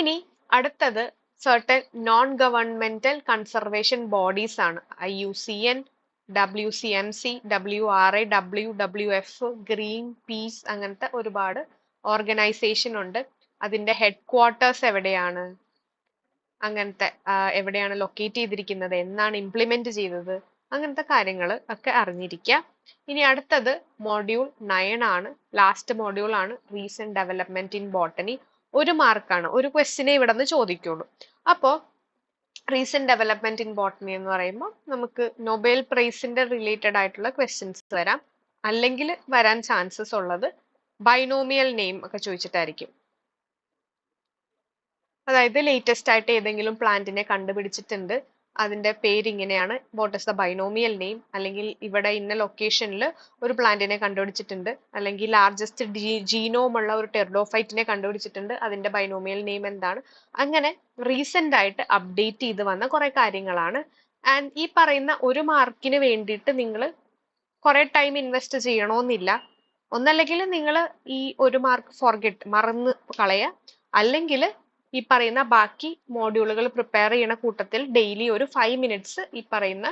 ഇനി അടുത്തത് certain non-governmental conservation bodies ആണ്. IUCN, WCMC, WRA, WWF, green peas, അങ്ങനത്തെ ഒരുപാട് ഓർഗനൈസേഷൻ ഉണ്ട്. അതിന്റെ ഹെഡ് ക്വാർട്ടേഴ്സ് എവിടെയാണ്, അങ്ങനത്തെ എവിടെയാണ് ലൊക്കേറ്റ് ചെയ്തിരിക്കുന്നത്, എന്നാണ് ഇംപ്ലിമെന്റ് ചെയ്തത്, അങ്ങനത്തെ കാര്യങ്ങൾ ഒക്കെ അറിഞ്ഞിരിക്കുക. ഇനി അടുത്തത് മൊഡ്യൂൾ 9 ആണ്, ലാസ്റ്റ് മൊഡ്യൂൾ ആണ്, റീസെന്റ് ഡെവലപ്മെന്റ് ഇൻ ബോട്ടണി. ഒരു മാർക്കാണ്, ഒരു ക്വസ്റ്റിനെ ഇവിടെ നിന്ന് ചോദിക്കുള്ളൂ. അപ്പോ റീസെന്റ് ഡെവലപ്മെന്റ് ഇൻ ബോട്ടണി എന്ന് പറയുമ്പോൾ നമുക്ക് നൊബേൽ പ്രൈസിന്റെ റിലേറ്റഡ് ആയിട്ടുള്ള ക്വസ്റ്റ്യൻസ് വരാം, അല്ലെങ്കിൽ വരാൻ ചാൻസസ് ഉള്ളത് ബൈനോമിയൽ നെയിം ഒക്കെ ചോദിച്ചിട്ടായിരിക്കും. അതായത് ലേറ്റസ്റ്റ് ആയിട്ട് ഏതെങ്കിലും പ്ലാന്റിനെ കണ്ടുപിടിച്ചിട്ടുണ്ട്, അതിന്റെ പേര് ഇങ്ങനെയാണ്, what is the binomial name, അല്ലെങ്കിൽ ഇവിടെ ഇന്ന ലൊക്കേഷനിൽ ഒരു പ്ലാന്റിനെ കണ്ടുപിടിച്ചിട്ടുണ്ട്, അല്ലെങ്കിൽ ലാർജസ്റ്റ് ജീനോം ഉള്ള ഒരു ടെർഡോഫൈറ്റിനെ കണ്ടുപിടിച്ചിട്ടുണ്ട്, അതിന്റെ ബൈനോമിയൽ നെയിം എന്താണ്. അങ്ങനെ റീസെന്റ് ആയിട്ട് അപ്ഡേറ്റ് ചെയ്ത് വന്ന കുറെ കാര്യങ്ങളാണ്. ആൻഡ് ഈ പറയുന്ന ഒരു മാർക്കിന് വേണ്ടിയിട്ട് നിങ്ങൾ കുറെ ടൈം ഇൻവെസ്റ്റ് ചെയ്യണമെന്നില്ല. ഒന്നല്ലെങ്കിൽ നിങ്ങൾ ഈ ഒരു മാർക്ക് മറന്ന് കളയുക, അല്ലെങ്കിൽ ഈ പറയുന്ന ബാക്കി മോഡ്യൂളുകൾ പ്രിപ്പയർ ചെയ്യണ കൂട്ടത്തിൽ ഡെയിലി ഒരു 5 മിനിറ്റ്സ് ഈ പറയുന്ന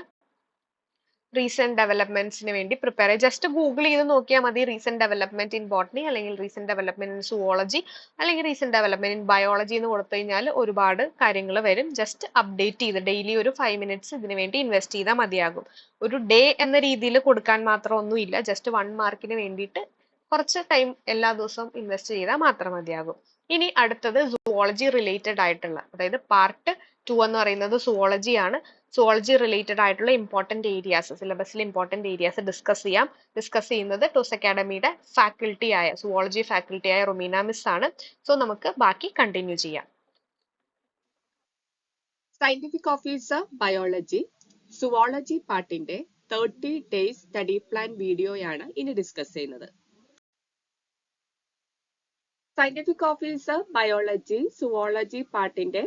റീസെന്റ് ഡെവലപ്മെന്റ്സിന് വേണ്ടി പ്രിപ്പയർ ചെയ്യുക. ജസ്റ്റ് ഗൂഗിൾ ചെയ്ത് നോക്കിയാൽ മതി റീസെന്റ് ഡെവലപ്മെന്റ് ഇൻ ബോട്ടണി, അല്ലെങ്കിൽ റീസെന്റ് ഡെവലപ്മെന്റ് ഇൻ സുവോളജി, അല്ലെങ്കിൽ റീസെന്റ് ഡെവലപ്മെന്റ് ഇൻ ബയോളജി എന്ന് കൊടുത്തു കഴിഞ്ഞാൽ ഒരുപാട് കാര്യങ്ങൾ വരും. ജസ്റ്റ് അപ്ഡേറ്റ് ചെയ്ത് ഡെയിലി ഒരു 5 മിനിറ്റ്സ് ഇതിനു വേണ്ടി ഇൻവെസ്റ്റ് ചെയ്താൽ മതിയാകും. ഒരു ഡേ എന്ന രീതിയിൽ കൊടുക്കാൻ മാത്രമൊന്നുമില്ല, ജസ്റ്റ് 1 മാർക്കിന് വേണ്ടിയിട്ട് കുറച്ച് ടൈം എല്ലാ ദിവസവും ഇൻവെസ്റ്റ് ചെയ്താൽ മാത്രം മതിയാകും. ഇനി അടുത്തത് സുവോളജി റിലേറ്റഡ് ആയിട്ടുള്ള, അതായത് പാർട്ട് 2 എന്ന് പറയുന്നത് സുവോളജി ആണ്. സുവോളജി റിലേറ്റഡ് ആയിട്ടുള്ള ഇമ്പോർട്ടന്റ് ഏരിയാസ്, സിലബസിലെ ഇമ്പോർട്ടന്റ് ഏരിയാസ് ഡിസ്കസ് ചെയ്യുന്നത് ടോസ് അക്കാഡമിയുടെ ഫാക്കൽറ്റി ആയ സുവോളജി ഫാക്കൽറ്റി ആയ റൊമീന മിസ് ആണ്. സോ നമുക്ക് ബാക്കി കണ്ടിന്യൂ ചെയ്യാം. സയന്റിഫിക് ഓഫീസർ ബയോളജി സുവോളജി പാർട്ടിന്റെ 30 ഡേയ്സ് സ്റ്റഡി പ്ലാൻ വീഡിയോയാണ് ഇനി ഡിസ്കസ് ചെയ്യുന്നത്. സയന്റിഫിക് ഓഫീസർ ബയോളജി സുവോളജി പാർട്ടിന്റെ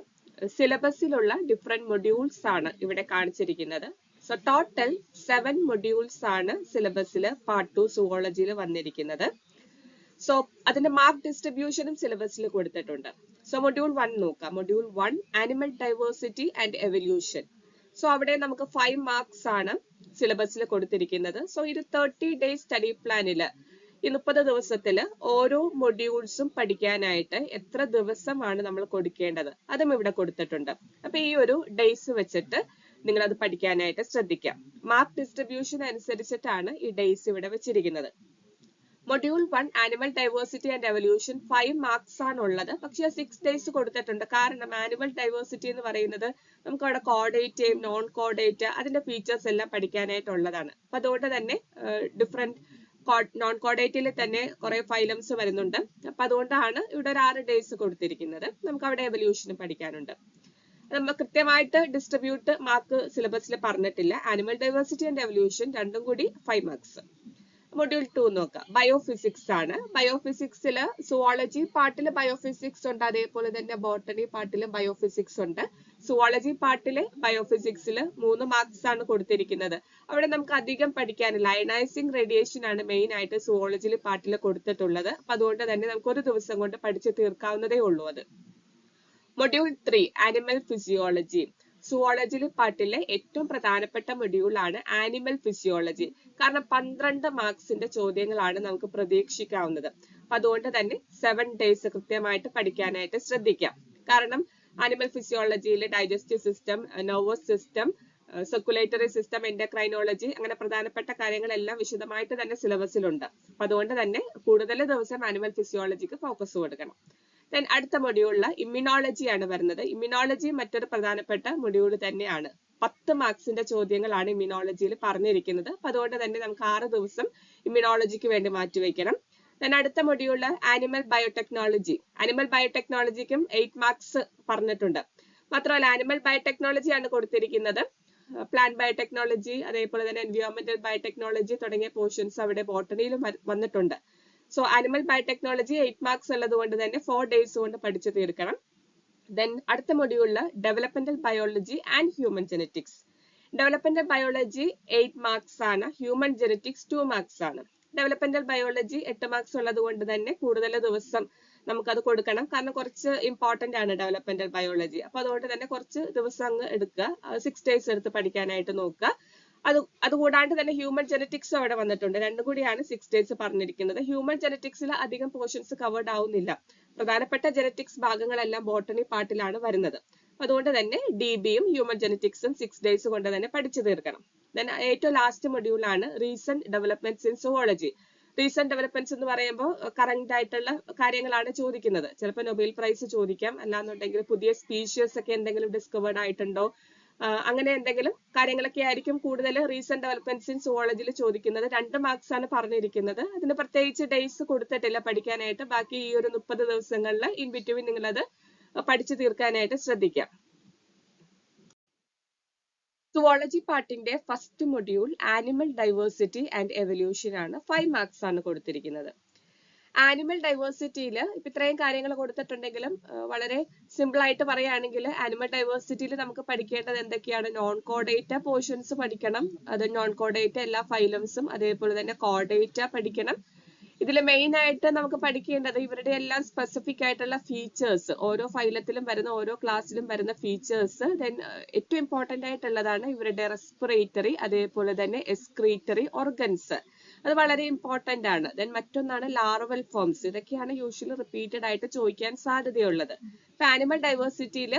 സിലബസിലുള്ള ഡിഫറെന്റ് മൊഡ്യൂൾസ് ആണ് ഇവിടെ കാണിച്ചിരിക്കുന്നത്. സോ ടോട്ടൽ 7 മൊഡ്യൂൾസ് ആണ് സിലബസിൽ പാർട്ട് 2 സുവോളജിയിൽ വന്നിരിക്കുന്നത്. സോ അതിന്റെ മാർക്ക് ഡിസ്ട്രിബ്യൂഷനും സിലബസിൽ കൊടുത്തിട്ടുണ്ട്. സോ മൊഡ്യൂൾ 1 നോക്കാം. Module 1 animal diversity and evolution. So അവിടെ നമുക്ക് 5 മാർക്സ് ആണ് സിലബസിൽ കൊടുത്തിരിക്കുന്നത്. സോ ഇത് 30 ഡേയ്സ് സ്റ്റഡി പ്ലാനില് ഈ 30 ദിവസത്തില് ഓരോ മൊഡ്യൂൾസും പഠിക്കാനായിട്ട് എത്ര ദിവസമാണ് നമ്മൾ കൊടുക്കേണ്ടത് അതും ഇവിടെ കൊടുത്തിട്ടുണ്ട്. അപ്പൊ ഈ ഒരു ഡേയ്സ് വെച്ചിട്ട് നിങ്ങൾ അത് പഠിക്കാനായിട്ട് ശ്രദ്ധിക്കാം. മാർക്ക് ഡിസ്ട്രിബ്യൂഷൻ അനുസരിച്ചിട്ടാണ് ഈ ഡേയ്സ് ഇവിടെ വെച്ചിരിക്കുന്നത്. Module 1 animal diversity and evolution 5 marks ആണ് ഉള്ളത്. പക്ഷെ 6 ഡേയ്സ് കൊടുത്തിട്ടുണ്ട്. കാരണം ആനിമൽ ഡൈവേഴ്സിറ്റി എന്ന് പറയുന്നത് നമുക്ക് അവിടെ കോഡേറ്റ് നോൺ കോഡേറ്റ് അതിന്റെ ഫീച്ചേഴ്സ് എല്ലാം പഠിക്കാനായിട്ടുള്ളതാണ്. അപ്പൊ അതുകൊണ്ട് തന്നെ ഡിഫറെന്റ് നോൺ കോഡേറ്റിൽ തന്നെ കുറെ ഫൈലംസ് വരുന്നുണ്ട്. അപ്പൊ അതുകൊണ്ടാണ് ഇവിടെ ഒരു 6 ഡേയ്സ് കൊടുത്തിരിക്കുന്നത്. നമുക്ക് അവിടെ എവല്യൂഷനും പഠിക്കാനുണ്ട്. നമ്മൾ കൃത്യമായിട്ട് ഡിസ്ട്രിബ്യൂട്ട് മാർക്ക് സിലബസിൽ പറഞ്ഞിട്ടില്ല. ആനിമൽ ഡൈവേഴ്സിറ്റി ആൻഡ് എവല്യൂഷൻ രണ്ടും കൂടി 5 മാർക്സ്. മൊഡ്യൂൾ 2 നോക്കാം. ബയോഫിസിക്സ് ആണ്. ബയോഫിസിക്സില് സുവോളജി പാർട്ടില് ബയോഫിസിക്സ് ഉണ്ട്, അതേപോലെ തന്നെ ബോട്ടണി പാർട്ടിലും ബയോഫിസിക്സ് ഉണ്ട്. സുവോളജി പാർട്ടിലെ ബയോഫിസിക്സില് 3 മാർക്സ് ആണ് കൊടുത്തിരിക്കുന്നത്. അവിടെ നമുക്ക് അധികം പഠിക്കാനില്ല. അയണൈസിങ് റേഡിയേഷൻ ആണ് മെയിൻ ആയിട്ട് സുവോളജി പാർട്ടിൽ കൊടുത്തിട്ടുള്ളത്. അപ്പൊ അതുകൊണ്ട് തന്നെ നമുക്ക് ഒരു ദിവസം കൊണ്ട് പഠിച്ചു തീർക്കാവുന്നതേ ഉള്ളൂ അത്. Module 3 animal physiology. സുവോളജി പാർട്ടിലെ ഏറ്റവും പ്രധാനപ്പെട്ട മൊഡ്യൂൾ ആണ് ആനിമൽ ഫിസിയോളജി. കാരണം 12 മാർക്സിന്റെ ചോദ്യങ്ങളാണ് നമുക്ക് പ്രതീക്ഷിക്കാവുന്നത്. അപ്പൊ അതുകൊണ്ട് തന്നെ 7 ഡേയ്സ് കൃത്യമായിട്ട് പഠിക്കാനായിട്ട് ശ്രദ്ധിക്കാം. കാരണം ആനിമൽ ഫിസിയോളജിയിലെ digestive system, nervous system, circulatory system, endocrinology അങ്ങനെ പ്രധാനപ്പെട്ട കാര്യങ്ങളെല്ലാം വിശദമായിട്ട് തന്നെ സിലബസിലുണ്ട്. അപ്പൊ അതുകൊണ്ട് തന്നെ കൂടുതൽ ദിവസം ആനിമൽ ഫിസിയോളജിക്ക് ഫോക്കസ് കൊടുക്കണം. ദെൻ അടുത്ത മൊഡ്യൂളില് ഇമ്മ്യൂണോളജി ആണ് വരുന്നത്. ഇമ്മ്യൂണോളജി മറ്റൊരു പ്രധാനപ്പെട്ട മൊഡ്യൂൾ തന്നെയാണ്. 10 മാർക്സിന്റെ ചോദ്യങ്ങളാണ് ഇമ്മ്യൂണോളജിയിൽ പറഞ്ഞിരിക്കുന്നത്. അപ്പൊ അതുകൊണ്ട് തന്നെ നമുക്ക് 6 ദിവസം ഇമ്മ്യൂണോളജിക്ക് വേണ്ടി മാറ്റിവെക്കണം. ദെൻ അടുത്ത മൊഡ്യൂളില് ആനിമൽ ബയോടെക്നോളജി. ആനിമൽ ബയോടെക്നോളജിക്കും 8 മാർക്സ് പറഞ്ഞിട്ടുണ്ട്. മാത്രമല്ല ആനിമൽ ബയോടെക്നോളജി ആണ് കൊടുത്തിരിക്കുന്നത്. പ്ലാന്റ് ബയോടെക്നോളജി, അതേപോലെ തന്നെ എൻവയോൺമെന്റൽ ബയോടെക്നോളജി തുടങ്ങിയ പോർഷൻസ് അവിടെ ബോട്ടണിയിലും വന്നിട്ടുണ്ട്. സോ ആനിമൽ ബയോടെക്നോളജി 8 മാർക്സ് ഉള്ളത് കൊണ്ട് തന്നെ 4 days കൊണ്ട് പഠിച്ചു തീർക്കണം. ദെൻ അടുത്ത മൊഡ്യൂളില് developmental biology and human genetics. Developmental biology 8 marks ആണ്, ഹ്യൂമൻ ജെനറ്റിക്സ് 2 മാർക്സ് ആണ്. ഡെവലപ്മെന്റൽ ബയോളജി 8 മാർക്സ് ഉള്ളത് കൊണ്ട് തന്നെ കൂടുതൽ ദിവസം നമുക്കത് കൊടുക്കണം, കാരണം കുറച്ച് ഇമ്പോർട്ടന്റ് ആണ് ഡെവലപ്മെന്റൽ ബയോളജി. അപ്പൊ അതുകൊണ്ട് തന്നെ കുറച്ച് ദിവസം അങ്ങ് എടുക്കുക, 6 days എടുത്ത് പഠിക്കാനായിട്ട് നോക്കുക. അതുകൂടാണ്ട് തന്നെ ഹ്യൂമൻ ജെനറ്റിക്സും അവിടെ വന്നിട്ടുണ്ട്. രണ്ടും കൂടിയാണ് 6 days പറഞ്ഞിരിക്കുന്നത്. ഹ്യൂമൻ ജെനറ്റിക്സിൽ അധികം പോർഷൻസ് കവേർഡ് ആവുന്നില്ല. പ്രധാനപ്പെട്ട ജെനറ്റിക്സ് ഭാഗങ്ങളെല്ലാം ബോട്ടണി പാർട്ടിലാണ് വരുന്നത്. അതുകൊണ്ട് തന്നെ DBയും ഹ്യൂമൻ ജെനറ്റിക്സും 6 days കൊണ്ട് തന്നെ പഠിച്ചു തീർക്കണം. ദെൻ ഏറ്റവും ലാസ്റ്റ് മൊഡ്യൂൾ ആണ് recent developments in zoology. Recent developments എന്ന് പറയുമ്പോൾ കറന്റ് ആയിട്ടുള്ള കാര്യങ്ങളാണ് ചോദിക്കുന്നത്. ചിലപ്പോൾ നൊബേൽ പ്രൈസ് ചോദിക്കാം, അല്ലാന്നുണ്ടെങ്കിൽ പുതിയ സ്പീഷ്യസ് ഒക്കെ എന്തെങ്കിലും ഡിസ്കവേർഡ് ആയിട്ടുണ്ടോ, അങ്ങനെ എന്തെങ്കിലും കാര്യങ്ങളൊക്കെ ആയിരിക്കും കൂടുതൽ റീസെന്റ് ഡെവലപ്മെന്റ്സ് ഇൻ സുവോളജിയിൽ ചോദിക്കുന്നത്. 2 മാർക്സ് ആണ് പറഞ്ഞിരിക്കുന്നത്. അതിന് പ്രത്യേകിച്ച് ഡേയ്സ് കൊടുത്തിട്ടില്ല പഠിക്കാനായിട്ട്. ബാക്കി ഈ ഒരു 30 ദിവസങ്ങളിൽ ഇൻ ബിറ്റ്വീൻ നിങ്ങളത് പഠിച്ചു തീർക്കാനായിട്ട് ശ്രദ്ധിക്കാം. സുവോളജി പാർട്ടിന്റെ first module animal diversity and evolution ആണ്. 5 മാർക്സ് ആണ് കൊടുത്തിരിക്കുന്നത്. ആനിമൽ ഡൈവേഴ്സിറ്റിയിൽ ഇപ്പൊ ഇത്രയും കാര്യങ്ങൾ കൊടുത്തിട്ടുണ്ടെങ്കിലും വളരെ സിമ്പിൾ ആയിട്ട് പറയുകയാണെങ്കിൽ ആനിമൽ ഡൈവേഴ്സിറ്റിയിൽ നമുക്ക് പഠിക്കേണ്ടത് എന്തൊക്കെയാണ്? നോൺ കോഡേറ്റ പോർഷൻസ് പഠിക്കണം. അത് നോൺ കോഡേറ്റ എല്ലാ ഫൈലംസും, അതേപോലെ തന്നെ കോഡേറ്റ പഠിക്കണം. ഇതിൽ മെയിൻ ആയിട്ട് നമുക്ക് പഠിക്കേണ്ടത് ഇവരുടെ എല്ലാം സ്പെസിഫിക് ആയിട്ടുള്ള ഫീച്ചേഴ്സ്, ഓരോ ഫൈലത്തിലും വരുന്ന ഓരോ ക്ലാസ്സിലും വരുന്ന ഫീച്ചേഴ്സ്. ദെൻ ഏറ്റവും ഇമ്പോർട്ടന്റ് ആയിട്ടുള്ളതാണ് ഇവരുടെ റെസ്പിറേറ്ററി, അതേപോലെ തന്നെ എക്സ്ക്രീറ്ററി ഓർഗൻസ്. അത് വളരെ ഇമ്പോർട്ടന്റ് ആണ്. ദെൻ മറ്റൊന്നാണ് ലാർവൽ ഫോംസ്. ഇതൊക്കെയാണ് യൂഷ്വലി റിപ്പീറ്റഡ് ആയിട്ട് ചോദിക്കാൻ സാധ്യതയുള്ളത്. ഇപ്പൊ ആനിമൽ ഡൈവേഴ്സിറ്റിയിൽ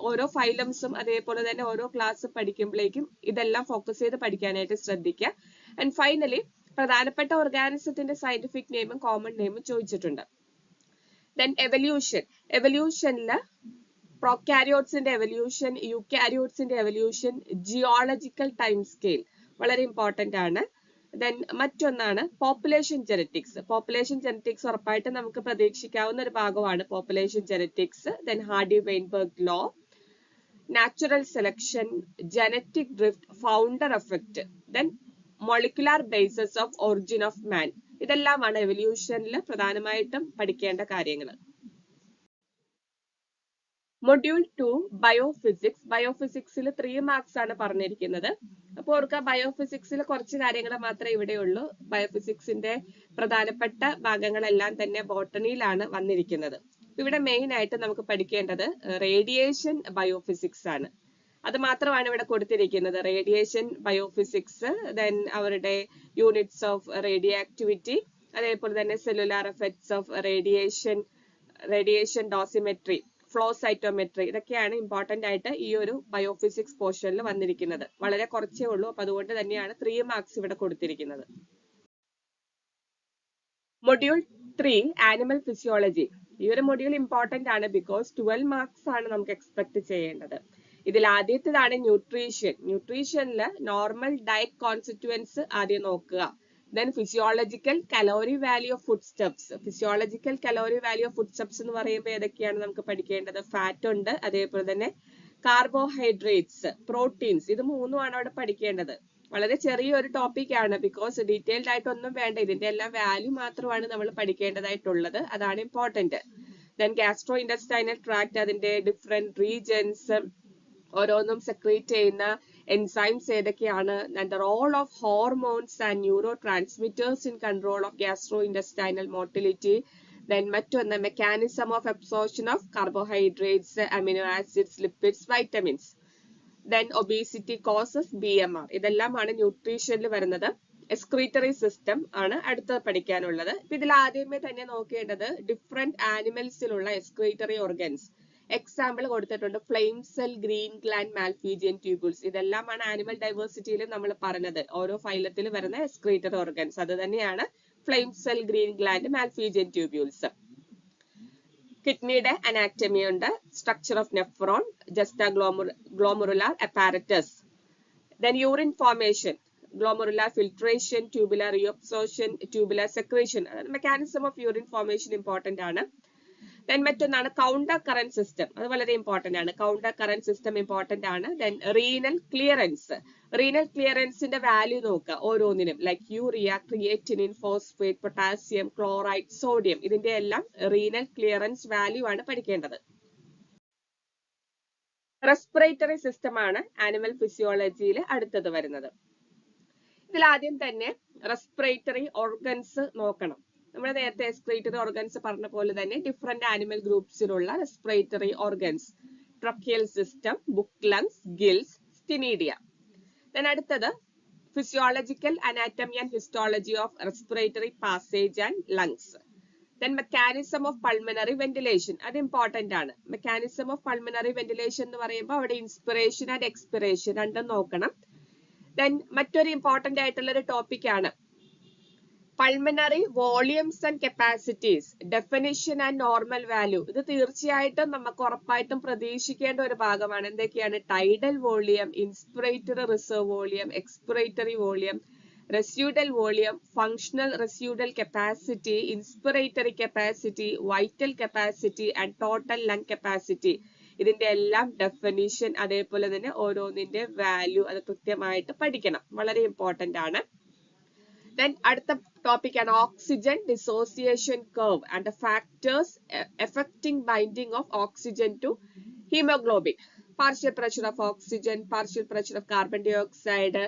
ഓരോ ഫൈലംസും അതേപോലെ തന്നെ ഓരോ ക്ലാസ് പഠിക്കുമ്പോഴേക്കും ഇതെല്ലാം ഫോക്കസ് ചെയ്ത് പഠിക്കാനായിട്ട് ശ്രദ്ധിക്കുക. ആൻഡ് ഫൈനലി പ്രധാനപ്പെട്ട ഓർഗാനിസത്തിന്റെ സയന്റിഫിക് നെയിമും കോമൺ നെയിമും ചോദിച്ചിട്ടുണ്ട്. ദെൻ എവല്യൂഷനില് പ്രോകാരിയോട്സിന്റെ എവല്യൂഷൻ, യൂകാരിയോട്സിന്റെ എവല്യൂഷൻ, ജിയോളജിക്കൽ ടൈം സ്കെയിൽ വളരെ ഇമ്പോർട്ടന്റ് ആണ്. ദെൻ മറ്റൊന്നാണ് പോപ്പുലേഷൻ ജെനറ്റിക്സ്. പോപ്പുലേഷൻ ജെനറ്റിക്സ് ഉറപ്പായിട്ട് നമുക്ക് പ്രതീക്ഷിക്കാവുന്ന ഒരു ഭാഗമാണ് population genetics. Then Hardy Weinberg law, natural selection, genetic drift, founder effect, then molecular bases of origin of man. ഇതെല്ലാമാണ് എവല്യൂഷനിൽ പ്രധാനമായിട്ടും പഠിക്കേണ്ട കാര്യങ്ങൾ. Module 2 biophysics. ബയോഫിസിക്സിൽ 3 മാർക്സ് ആണ് പറഞ്ഞിരിക്കുന്നത്. അപ്പോൾ ഓർക്കുക, ബയോഫിസിക്സിൽ കുറച്ച് കാര്യങ്ങൾ മാത്രമേ ഇവിടെ ഉള്ളൂ. ബയോഫിസിക്സിന്റെ പ്രധാനപ്പെട്ട ഭാഗങ്ങളെല്ലാം തന്നെ ബോട്ടണിയിലാണ് വന്നിരിക്കുന്നത്. ഇവിടെ മെയിൻ ആയിട്ട് നമുക്ക് പഠിക്കേണ്ടത് റേഡിയേഷൻ ബയോഫിസിക്സ് ആണ്. അത് മാത്രമാണ് ഇവിടെ കൊടുത്തിരിക്കുന്നത്. റേഡിയേഷൻ ബയോഫിസിക്സ്, ദെൻ അവരുടെ യൂണിറ്റ്സ് ഓഫ് റേഡിയോ ആക്ടിവിറ്റി, അതേപോലെ തന്നെ cellular effects of radiation dosimetry, flow cytometry. ഇതൊക്കെയാണ് ഇമ്പോർട്ടന്റ് ആയിട്ട് ഈ ഒരു ബയോഫിസിക്സ് പോർഷനിൽ വന്നിരിക്കുന്നത്. വളരെ കുറച്ചേ ഉള്ളൂ. അപ്പൊ അതുകൊണ്ട് തന്നെയാണ് 3 മാർക്സ് ഇവിടെ കൊടുത്തിരിക്കുന്നത്. Module 3 animal physiology. ഈ ഒരു മൊഡ്യൂൾ ഇമ്പോർട്ടന്റ് ആണ്, ബിക്കോസ് 12 മാർക്സ് ആണ് നമുക്ക് എക്സ്പെക്ട് ചെയ്യേണ്ടത്. ഇതിൽ ആദ്യത്തേതാണ് ന്യൂട്രീഷൻ. ന്യൂട്രീഷനില് നോർമൽ ഡയറ്റ് കോൺസ്റ്റിറ്റ്യുവൻസ് ആദ്യം നോക്കുക. Then physiological calorie value of food steps. Physiological calorie value of food steps എന്ന് പറയുമ്പോൾ ഏതൊക്കെയാണ് നമുക്ക് പഠിക്കേണ്ടത്? ഫാറ്റ് ഉണ്ട്, അതേപോലെ തന്നെ കാർബോഹൈഡ്രേറ്റ്സ്, പ്രോട്ടീൻസ്. ഇത് മൂന്നുമാണ് അവിടെ പഠിക്കേണ്ടത്. വളരെ ചെറിയൊരു ടോപ്പിക് ആണ്, ബിക്കോസ് ഡീറ്റെയിൽഡ് ആയിട്ടൊന്നും വേണ്ട. ഇതിന്റെ എല്ലാം വാല്യൂ മാത്രമാണ് നമ്മൾ പഠിക്കേണ്ടതായിട്ടുള്ളത്. അതാണ് important. Then gastrointestinal tract, അതിന്റെ ഡിഫറെന്റ് റീജൻസ്, ഓരോന്നും സെക്രീറ്റ് ചെയ്യുന്ന എൻസൈംസ് ഏതൊക്കെയാണ്, and role of hormones and neurotransmitters in control of gastrointestinal motility. Then മറ്റൊന്ന് mechanism of absorption of carbohydrates, amino acids, lipids, vitamins. Then obesity causes, BMR. ഇതെല്ലാമാണ് ന്യൂട്രീഷനിൽ വരുന്നത്. Excretory system ആണ് അടുത്ത് പഠിക്കാനുള്ളത്. ഇതിൽ ആദ്യമേ തന്നെ നോക്കേണ്ടത് ഡിഫറെന്റ് ആനിമൽസിലുള്ള എക്സ്ക്രീറ്ററി ഓർഗൻസ്. എക്സാമ്പിൾ കൊടുത്തിട്ടുണ്ട്, flame cell, green gland, Malpighian tubules. ഇതെല്ലാമാണ് ആനിമൽ ഡൈവേഴ്സിറ്റിയിൽ നമ്മൾ പറഞ്ഞത്. ഓരോ ഫൈലത്തിൽ വരുന്ന എക്സ്ക്രീറ്ററി ഓർഗൻസ് അത് തന്നെയാണ് flame cell, green gland, Malpighian tubules. കിഡ്നിയുടെ അനാറ്റമി ഉണ്ട്, structure of nephron, juxtaglomerular apparatus. Then urine formation, glomerular filtration, tubular reabsorption, tubular secretion. Mechanism of urine formation important ആണ്. ദെൻ മറ്റൊന്നാണ് കൗണ്ടർ കറന്റ് സിസ്റ്റം. അത് വളരെ important ആണ്. Counter current system important ആണ്. Then renal clearance. Renal ക്ലിയറൻസിന്റെ value നോക്കുക ഓരോന്നിനും. Like urea, creatinine, phosphate, potassium, chloride, sodium. ഇതിന്റെ എല്ലാം റീനൽ ക്ലിയറൻസ് വാല്യൂ ആണ് പഠിക്കേണ്ടത്. റെസ്പിറേറ്ററി സിസ്റ്റം ആണ് ആനിമൽ ഫിസിയോളജിയിൽ അടുത്തത് വരുന്നത്. ഇതിൽ ആദ്യം തന്നെ റെസ്പിറേറ്ററി ഓർഗൻസ് നോക്കണം. നമ്മൾ നേരത്തെ റെസ്പിറേറ്ററി ഓർഗൻസ് പറഞ്ഞ പോലെ തന്നെ ഡിഫറെന്റ് ആനിമൽ ഗ്രൂപ്പ്സിലുള്ള respiratory organs. Tracheal system, book lungs, gills, ctenidia. Then അടുത്തത് physiological anatomy and histology of respiratory passage and lungs. Then mechanism of pulmonary ventilation. അത് ഇമ്പോർട്ടന്റ് ആണ്. മെക്കാനിസം ഓഫ് പൾമനറി വെന്റിലേഷൻ എന്ന് പറയുമ്പോൾ അവിടെ ഇൻസ്പിറേഷൻ ആൻഡ് എക്സ്പിറേഷൻ രണ്ടും നോക്കണം. Then മറ്റൊരു important ആയിട്ടുള്ള ഒരു ടോപ്പിക് ആണ് pulmonary volumes and capacities, definition and normal value. ഇത് തീർച്ചയായിട്ടും നമുക്ക് ഉറപ്പായിട്ടും പ്രതീക്ഷിക്കേണ്ട ഒരു ഭാഗമാണ്. എന്തൊക്കെയാണ്? Tidal volume, inspiratory reserve volume, expiratory volume, residual volume, functional residual capacity, inspiratory capacity, vital capacity and total lung capacity. ഇതിന്റെ എല്ലാം ഡെഫിനിഷൻ അതേപോലെ തന്നെ ഓരോന്നിന്റെ വാല്യൂ അത് കൃത്യമായിട്ട് പഠിക്കണം. വളരെ ഇമ്പോർട്ടന്റ് ആണ്. ദെൻ അടുത്ത ടോപ്പിക് ആണ് oxygen dissociation curve and the factors affecting binding of oxygen to haemoglobin. Partial pressure of oxygen, partial pressure of carbon dioxide,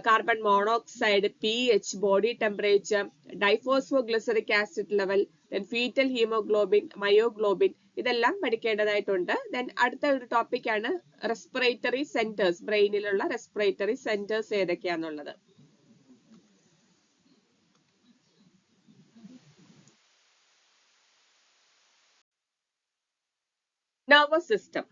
carbon monoxide, pH, body temperature, diphosphoglyceric acid level, then foetal haemoglobin, myoglobin. ഇതെല്ലാം പഠിക്കേണ്ടതായിട്ടുണ്ട്. Then അടുത്ത ഒരു topic ആണ് respiratory centres. ബ്രെയിനിലുള്ള respiratory centres ഏതൊക്കെയാന്നുള്ളത്. Nervous system.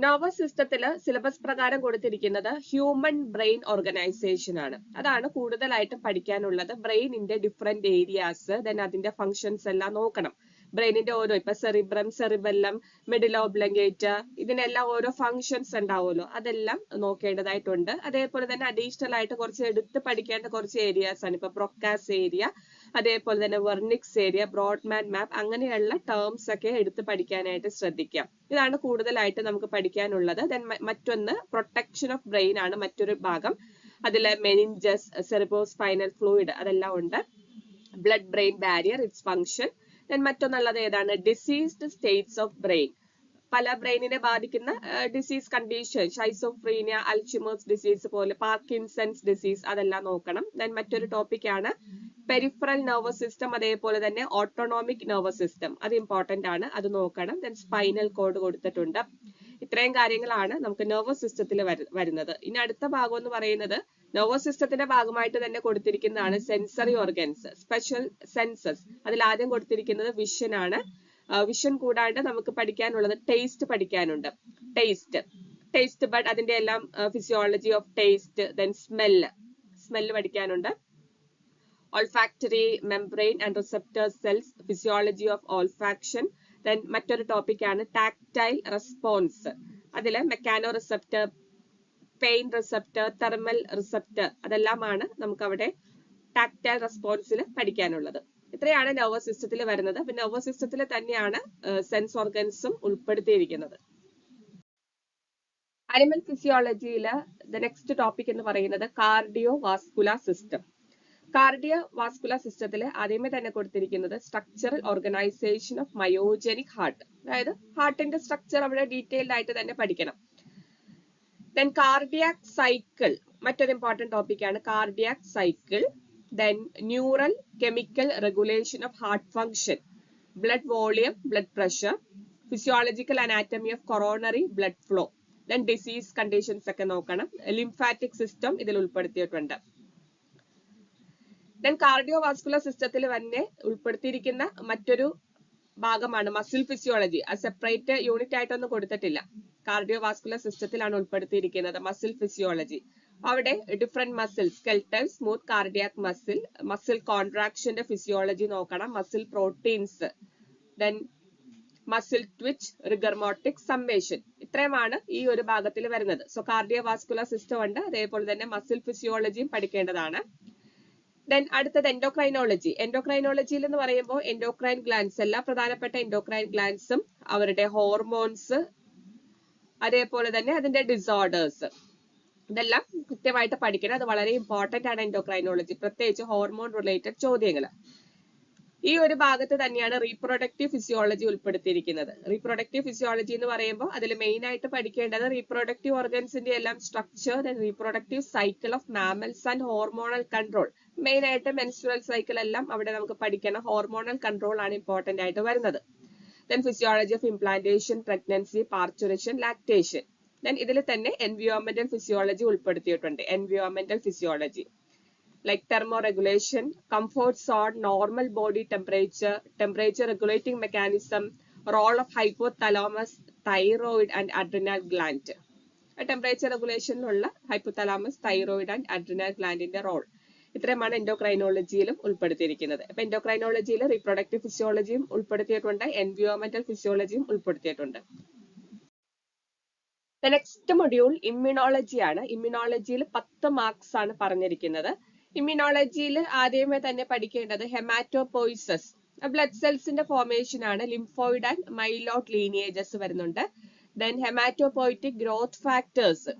Nervous സിസ്റ്റത്തില് syllabus പ്രകാരം കൊടുത്തിരിക്കുന്നത് ഹ്യൂമൻ ബ്രെയിൻ ഓർഗനൈസേഷൻ ആണ്. അതാണ് കൂടുതലായിട്ടും പഠിക്കാനുള്ളത്. ബ്രെയിനിന്റെ ഡിഫറെന്റ് ഏരിയാസ്, ദെൻ അതിന്റെ ഫങ്ഷൻസ് എല്ലാം നോക്കണം. ബ്രെയിനിന്റെ ഓരോ ഇപ്പൊ സെറിബ്രം, സെറിബെല്ലം, മെഡുല ഒബ്ലങ്കേറ്റ, ഇതിനെല്ലാം ഓരോ ഫങ്ഷൻസ് ഉണ്ടാവുമല്ലോ, അതെല്ലാം നോക്കേണ്ടതായിട്ടുണ്ട്. അതേപോലെ തന്നെ അഡീഷണൽ ആയിട്ട് കുറച്ച് എടുത്ത് പഠിക്കേണ്ട കുറച്ച് ഏരിയാസ് ആണ്. ഇപ്പൊ ബ്രോക്കാസ് ഏരിയ, അതേപോലെ തന്നെ വെർണിക്സ് ഏരിയ, ബ്രോഡ്മാൻ മാപ്പ്, അങ്ങനെയുള്ള ടേംസ് ഒക്കെ എടുത്ത് പഠിക്കാനായിട്ട് ശ്രദ്ധിക്കാം. ഇതാണ് കൂടുതലായിട്ട് നമുക്ക് പഠിക്കാനുള്ളത്. ദെൻ മറ്റൊന്ന് പ്രൊട്ടക്ഷൻ ഓഫ് ബ്രെയിൻ ആണ് മറ്റൊരു ഭാഗം. അതിലെ മെനിഞ്ചസ്, സെറിബ്രോസ്പൈനൽ ഫ്ലൂയിഡ് അതെല്ലാം ഉണ്ട്. Blood brain barrier, its function. Then മറ്റൊന്നുള്ളത് ഏതാണ്? Diseased states of brain. പല ബ്രെയിനിനെ ബാധിക്കുന്ന disease condition, schizophrenia, Alzheimer's disease പോലെ, പാർക്കിൻസൺസ് ഡിസീസ്, അതെല്ലാം നോക്കണം. ദെൻ മറ്റൊരു ടോപ്പിക് ആണ് പെരിഫറൽ നെർവസ് സിസ്റ്റം, അതേപോലെ തന്നെ ഓട്ടോണോമിക് നെർവസ് സിസ്റ്റം. അത് ഇമ്പോർട്ടന്റ് ആണ്, അത് നോക്കണം. ദെൻ സ്പൈനൽ കോഡ് കൊടുത്തിട്ടുണ്ട്. ഇത്രയും കാര്യങ്ങളാണ് നമുക്ക് നെർവസ് സിസ്റ്റത്തിൽ വരുന്നത്. ഇനി അടുത്ത ഭാഗം എന്ന് പറയുന്നത് നെർവസ് സിസ്റ്റത്തിന്റെ ഭാഗമായിട്ട് തന്നെ കൊടുത്തിരിക്കുന്നതാണ് സെൻസറി ഓർഗൻസ്, സ്പെഷ്യൽ സെൻസസ്. അതിൽ ആദ്യം കൊടുത്തിരിക്കുന്നത് വിഷൻ ആണ്. വിഷൻ കൂടാണ്ട് നമുക്ക് പഠിക്കാനുള്ളത് ടേസ്റ്റ് പഠിക്കാനുണ്ട്. ടേസ്റ്റ് ബഡ്, അതിന്റെ എല്ലാം physiology of taste. Then smell പഠിക്കാനുണ്ട്. Olfactory membrane and receptor cells, physiology of olfaction. Then മറ്റൊരു ടോപ്പിക് ആണ് ടാക്ടൈൽ റെസ്പോൺസ്. അതിൽ mechanoreceptor, pain receptor, thermal receptor, അതെല്ലാമാണ് നമുക്ക് അവിടെ ടാക്ടൈൽ റെസ്പോൺസിൽ പഠിക്കാനുള്ളത്. ഇത്രയാണ് നെർവസ് സിസ്റ്റത്തിൽ വരുന്നത്. അപ്പൊ നെർവസ് സിസ്റ്റത്തിൽ തന്നെയാണ് സെൻസ് ഓർഗൻസും ഉൾപ്പെടുത്തിയിരിക്കുന്നത്. അനിമൽ ഫിസിയോളജിയില് നെക്സ്റ്റ് ടോപ്പിക് എന്ന് പറയുന്നത് cardio vascular system. Cardio vascular സിസ്റ്റത്തിൽ ആദ്യമേ തന്നെ കൊടുത്തിരിക്കുന്നത് സ്ട്രക്ചറൽ ഓർഗനൈസേഷൻ ഓഫ് മയോജനിക് ഹാർട്ട്. അതായത് ഹാർട്ടിന്റെ സ്ട്രക്ചർ അവിടെ ഡീറ്റെയിൽഡ് ആയിട്ട് തന്നെ പഠിക്കണം. ദെൻ കാർഡിയാക് സൈക്കിൾ, മറ്റൊരു ഇമ്പോർട്ടന്റ് ടോപ്പിക് ആണ് cardiac cycle. Then neural chemical regulation of heart function, blood volume, blood pressure, physiological anatomy of coronary blood flow. Then disease conditions ഒക്കെ നോക്കണം. lymphatic system ഇതിൽ ഉൾപ്പെടുത്തിയിട്ടുണ്ട്. Then cardiovascular സിസ്റ്റത്തിൽ തന്നെ ഉൾപ്പെടുത്തിയിരിക്കുന്ന മറ്റൊരു ഭാഗമാണ് മസിൽ ഫിസിയോളജി. ആ സെപ്പറേറ്റ് യൂണിറ്റ് ആയിട്ടൊന്നും കൊടുത്തിട്ടില്ല. കാർഡിയോവാസ്കുലർ സിസ്റ്റത്തിലാണ് ഉൾപ്പെടുത്തിയിരിക്കുന്നത് മസിൽ ഫിസിയോളജി. അവിടെ different muscle, skeletal, smooth cardiac muscle, muscle കോൺട്രാക്ഷന്റെ ഫിസിയോളജി നോക്കണം, muscle proteins, then muscle twitch, rigor mortis, summation. ഇത്രയുമാണ് ഈ ഒരു ഭാഗത്തിൽ വരുന്നത്. സോ കാർഡിയോവാസ്കുലർ സിസ്റ്റം ഉണ്ട്, അതേപോലെ തന്നെ മസിൽ ഫിസിയോളജിയും പഠിക്കേണ്ടതാണ്. ദെൻ അടുത്തത് എൻഡോക്രൈനോളജി. എൻഡോക്രൈനോളജിയിൽ എന്ന് പറയുമ്പോൾ എൻഡോക്രൈൻ ഗ്ലാൻസ്, എല്ലാ പ്രധാനപ്പെട്ട എൻഡോക്രൈൻ ഗ്ലാൻസും അവരുടെ ഹോർമോൺസ്, അതേപോലെ തന്നെ അതിന്റെ ഡിസോർഡേഴ്സ്, ഇതെല്ലാം കൃത്യമായിട്ട് പഠിക്കണം. അത് വളരെ ഇമ്പോർട്ടന്റ് ആണ് എൻഡോക്രൈനോളജി, പ്രത്യേകിച്ച് ഹോർമോൺ റിലേറ്റഡ് ചോദ്യങ്ങൾ. ഈ ഒരു ഭാഗത്ത് തന്നെയാണ് റീപ്രൊഡക്റ്റീവ് ഫിസിയോളജി ഉൾപ്പെടുത്തിയിരിക്കുന്നത്. റീപ്രൊഡക്റ്റീവ് ഫിസിയോളജി എന്ന് പറയുമ്പോൾ അതിൽ മെയിൻ ആയിട്ട് പഠിക്കേണ്ടത് റീപ്രൊഡക്റ്റീവ് ഓർഗൻസിന്റെ എല്ലാം structure, reproductive cycle of mammals and hormonal control. Main ആയിട്ട് മെൻസ്ട്രുവൽ സൈക്കിൾ എല്ലാം അവിടെ നമുക്ക് പഠിക്കണം. ഹോർമോണൽ കൺട്രോൾ ആണ് ഇമ്പോർട്ടന്റ് ആയിട്ട് വരുന്നത്. Then physiology of implantation, pregnancy, parturition, lactation. Then ഇതിൽ തന്നെ എൻവിയോൺമെന്റൽ ഫിസിയോളജി ഉൾപ്പെടുത്തിയിട്ടുണ്ട്. എൻവിയോൺമെന്റൽ physiology like thermoregulation, comfort zone, normal body temperature, temperature regulating mechanism, role of hypothalamus, thyroid and adrenal gland. Temperature റെഗുലേഷനിലുള്ള hypothalamus, thyroid and adrenal ഗ്ലാൻഡിന്റെ റോൾ. ഇത്രയുമാണ് എൻഡോക്രൈനോളജിയിലും ഉൾപ്പെടുത്തിയിരിക്കുന്നത്. അപ്പൊ എൻഡോക്രൈനോളജിയിൽ റീപ്രൊഡക്റ്റീവ് ഫിസിയോളജിയും ഉൾപ്പെടുത്തിയിട്ടുണ്ട്, എൻവിയോൺമെന്റൽ ഫിസിയോളജിയും ഉൾപ്പെടുത്തിയിട്ടുണ്ട്. നെക്സ്റ്റ് മൊഡ്യൂൾ ഇമ്മ്യൂണോളജി ആണ്. ഇമ്മ്യൂണോളജിയിൽ 10 മാർക്സ് ആണ് പറഞ്ഞിരിക്കുന്നത്. ഇമ്മ്യൂണോളജിയിൽ ആദ്യമേ തന്നെ പഠിക്കേണ്ടത് ഹെമാറ്റോപോയിസസ്, ബ്ലഡ് സെൽസിന്റെ ഫോർമേഷൻ ആണ്. ലിംഫോയിഡ് ആൻഡ് മൈലോട്ട് ലീനിയേജസ് വരുന്നുണ്ട്. Then haematopoietic growth factors.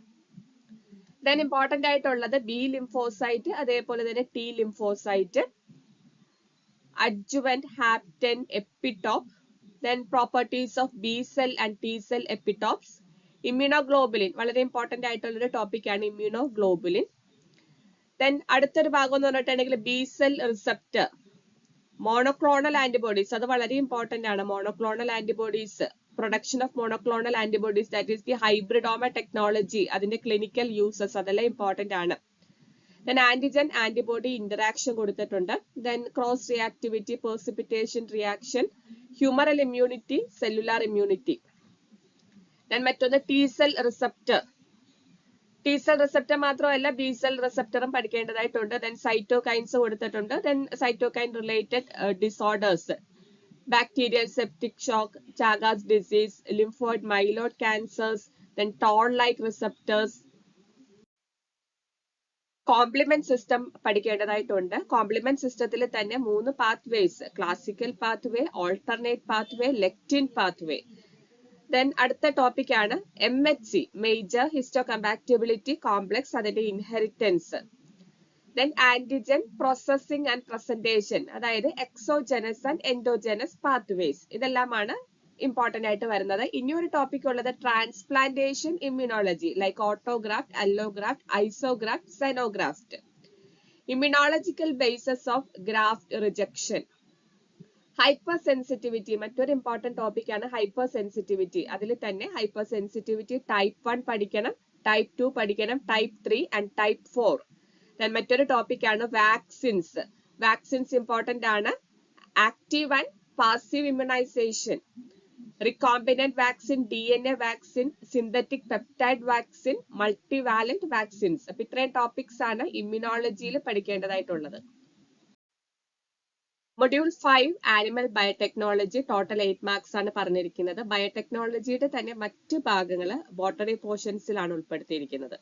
Then important ആയിട്ടുള്ളത് ബി ലിംഫോസൈറ്റ്, അതേപോലെ തന്നെ T lymphocyte, adjuvant, hapten, epitope. Then properties of B cell and T cell epitopes. Immunoglobulin വളരെ ഇമ്പോർട്ടന്റ് ആയിട്ടുള്ള ഒരു topic ആണ് ഇമ്മ്യൂണോഗ്ലോബുലിൻ. ദെൻ അടുത്തൊരു ഭാഗം എന്ന് പറഞ്ഞിട്ടുണ്ടെങ്കിൽ B cell receptor, monoclonal antibodies, അത് വളരെ ഇമ്പോർട്ടന്റ് ആണ്. Monoclonal antibodies, production of monoclonal antibodies, that is the hybridoma technology, അതിന്റെ ക്ലിനിക്കൽ യൂസസ്, അതെല്ലാം ഇമ്പോർട്ടന്റ് ആണ്. ദെൻ ആന്റിജൻ ആന്റിബോഡി ഇന്ററാക്ഷൻ കൊടുത്തിട്ടുണ്ട്. Then cross reactivity, precipitation reaction, humoral immunity, cellular immunity. Then മറ്റൊന്ന് T cell receptor. T cell receptor മാത്രമല്ല B cell റിസപ്റ്ററും പഠിക്കേണ്ടതായിട്ടുണ്ട്. Then cytokines കൊടുത്തിട്ടുണ്ട്. Then cytokine related disorders, bacterial septic shock, Chagas disease, lymphoid Mylode cancers, then toll like receptors. Complement system പഠിക്കേണ്ടതായിട്ടുണ്ട്. Complement സിസ്റ്റത്തിൽ തന്നെ 3 pathways, classical pathway, alternate pathway, lectin pathway. Then അടുത്ത topic ആണ് MHC, major histocompatibility complex, അതിന്റെ inheritance. Then antigen processing and presentation, അതായത് exogenous and endogenous pathways. ഇതെല്ലാമാണ് important ആയിട്ട് വരുന്നത്. ഇനി ഒരു ടോപ്പിക് ഉള്ളത് transplantation immunology, like autograft, allograft, isograft, xenograft. Immunological bases of graft rejection. Hypersensitivity മറ്റൊരു ഇമ്പോർട്ടന്റ് ടോപ്പിക് ആണ്. ഹൈപ്പർ സെൻസിറ്റിവിറ്റി, അതിൽ തന്നെ ഹൈപ്പർ സെൻസിറ്റിവിറ്റി ടൈപ്പ് 1 പഠിക്കണം, ടൈപ്പ് 2 പഠിക്കണം, ടൈപ്പ് 3 ആൻഡ് ടൈപ്പ് 4. ദെൻ മറ്റൊരു ടോപ്പിക് ആണ് വാക്സിൻസ്. വാക്സിൻസ് ഇമ്പോർട്ടന്റ് ആണ്. Active and passive immunization, recombinant vaccine, DNA vaccine, synthetic peptide vaccine, multivalent vaccines. അപ്പൊ ഇത്രയും ടോപ്പിക്സ് ആണ് ഇമ്മ്യൂണോളജിയിൽ പഠിക്കേണ്ടതായിട്ടുള്ളത്. Module 5 animal biotechnology, total 8 marks ആണ് പറഞ്ഞിരിക്കുന്നത്. ബയോടെക്നോളജിയുടെ തന്നെ മറ്റ് ഭാഗങ്ങൾ ബോട്ടണി പോർഷൻസിലാണ് ഉൾപ്പെടുത്തിയിരിക്കുന്നത്.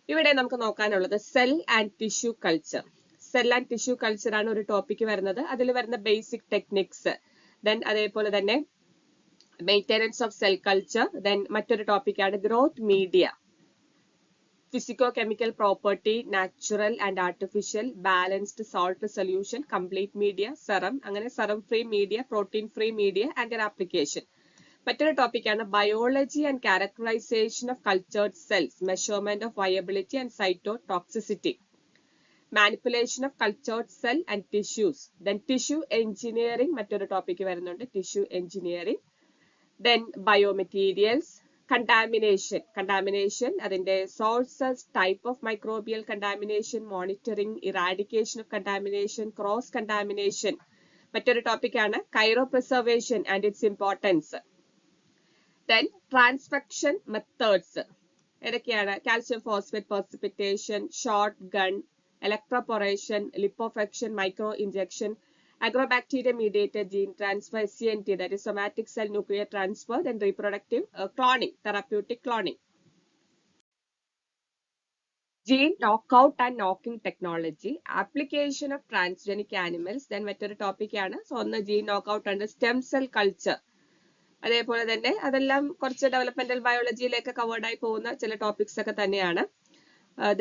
ഇവിടെ നമുക്ക് നോക്കാനുള്ളത് cell and tissue culture. Cell and tissue culture ആണ് ഒരു ടോപ്പിക് വരുന്നത്. അതിൽ വരുന്ന ബേസിക് ടെക്നിക്സ്, ദെൻ അതേപോലെ തന്നെ maintenance of cell culture. Then മറ്റൊരു ടോപ്പിക് ആണ് growth media, physicochemical property, natural and artificial, balanced salt solution, complete media, serum, അങ്ങനെ serum free media, protein free media and their application. മറ്റൊരു topic ആണ് biology and characterization of cultured cells, measurement of viability and cytotoxicity, manipulation of cultured cell and tissues. Then tissue engineering മറ്റൊരു topic വരുന്നുണ്ട്, tissue engineering. Then biomaterials, contamination, അതിന്റെ sources, type of microbial contamination, monitoring, eradication of contamination, cross contamination. മറ്റൊരു topic ആണ് cryopreservation and its importance. Then transfection methods, ഏതൊക്കെയാണ്? Calcium phosphate precipitation, short gun, electroporation, liposuction, micro injection, agrobacteria mediated gene transfer, SCNT, that is somatic cell nuclear transfer, then reproductive cloning, therapeutic cloning. gene knockout and knocking technology, application of transgenic animals, then മറ്റൊരു topic ആണ്. So ഒന്ന് gene knockout ഉണ്ട്, stem cell culture, അതേപോലെ തന്നെ അതെല്ലാം കുറച്ച് developmental ബയോളജിയിലേക്ക് covered ആയി പോകുന്ന ചില ടോപ്പിക്സ് ഒക്കെ തന്നെയാണ്.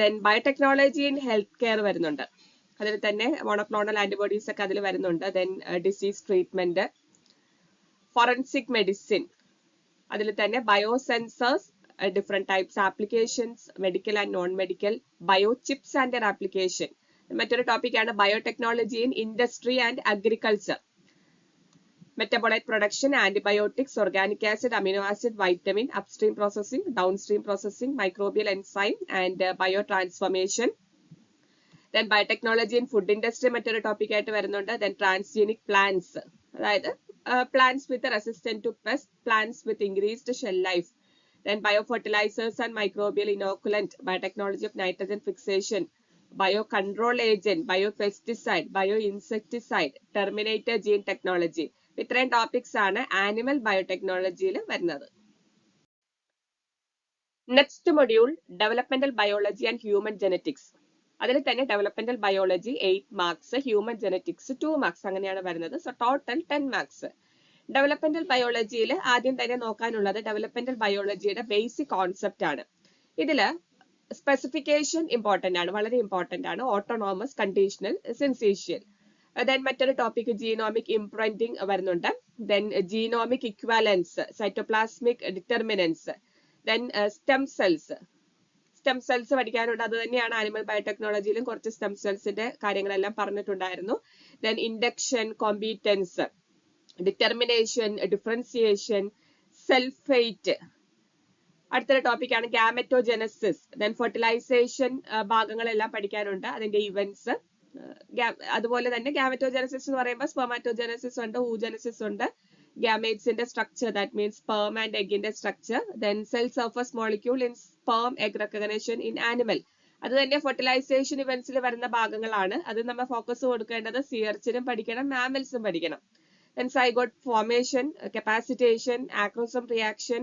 Then biotechnology in health care വരുന്നുണ്ട്, അതിൽ തന്നെ മോണോക്ലോണൽ ആന്റിബോഡീസ് ഒക്കെ അതിൽ വരുന്നുണ്ട്. Then disease treatment, forensic medicine, അതിൽ തന്നെ ബയോസെൻസേഴ്സ്, different types applications, medical and non-medical, biochips and their application. മറ്റൊരു ടോപ്പിക് ആണ് biotechnology in industry and agriculture, metabolite production, antibiotics, organic acid, amino acid, vitamin, upstream processing, downstream processing, microbial enzyme and bio transformation. Then biotechnology in food industry മറ്റൊരു topic ആയിട്ട് വരുന്നുണ്ട്. Then transgenic plants, അതായത് plants with resistant to pest, plants with increased shelf life. Then biofertilizers and microbial inoculant, biotechnology of nitrogen fixation, biocontrol agent, biopesticide, bioinsecticide, terminator gene technology. ഇത്രയും topics ആണ് animal ബയോടെക്നോളജിയിൽ വരുന്നത്. Next module developmental biology and human genetics. അതിൽ തന്നെ developmental biology 8 marks, human genetics 2 marks, അങ്ങനെയാണ് വരുന്നത്. So total 10 marks. Developmental ബയോളജിയിൽ ആദ്യം തന്നെ നോക്കാനുള്ളത് developmental ബയോളജിയുടെ basic concept ആണ്. ഇതില് സ്പെസിഫിക്കേഷൻ ഇമ്പോർട്ടന്റ് ആണ്, വളരെ ഇമ്പോർട്ടന്റ് ആണ്. Autonomous, conditional, syncytial. ദെൻ മറ്റൊരു ടോപ്പിക് ജീനോമിക് ഇംപ്രിന്റിംഗ് വരുന്നുണ്ട്. Then genomic equivalence, cytoplasmic determinants, then stem cells. Stem cells പഠിക്കാനുണ്ട്, അത് തന്നെയാണ് ആനിമൽ ബയോടെക്നോളജിയിലും കുറച്ച് സ്റ്റെം സെൽസിന്റെ കാര്യങ്ങളെല്ലാം പറഞ്ഞിട്ടുണ്ടായിരുന്നു. Then induction, competence, determination, differentiation, self fate. അടുത്തൊരു ടോപ്പിക് ആണ് ഗാമറ്റോജെനസിസ്. ദെൻ ഫെർട്ടിലൈസേഷൻ ഭാഗങ്ങളെല്ലാം പഠിക്കാനുണ്ട്, അതിന്റെ ഇവന്റ്സ്. അതുപോലെ തന്നെ ഗാമറ്റോജെനസിസ് എന്ന് പറയുമ്പോൾ സ്പെർമാറ്റോജെനസിസ് ഉണ്ട്, oogenesis ഉണ്ട്, ഗാമേറ്റ്സിന്റെ structure, that means sperm and എഗിന്റെ structure. Then cell surface molecule in sperm egg recognition in animal. അത് തന്നെ ഫെർട്ടിലൈസേഷൻ ഇവന്റ്സിൽ വരുന്ന ഭാഗങ്ങളാണ്. അത് നമ്മൾ ഫോക്കസ് കൊടുക്കേണ്ടത് സിയർച്ചിനും പഠിക്കണം, മാമൽസും പഠിക്കണം. Then zygote formation, capacitation, acrosome reaction,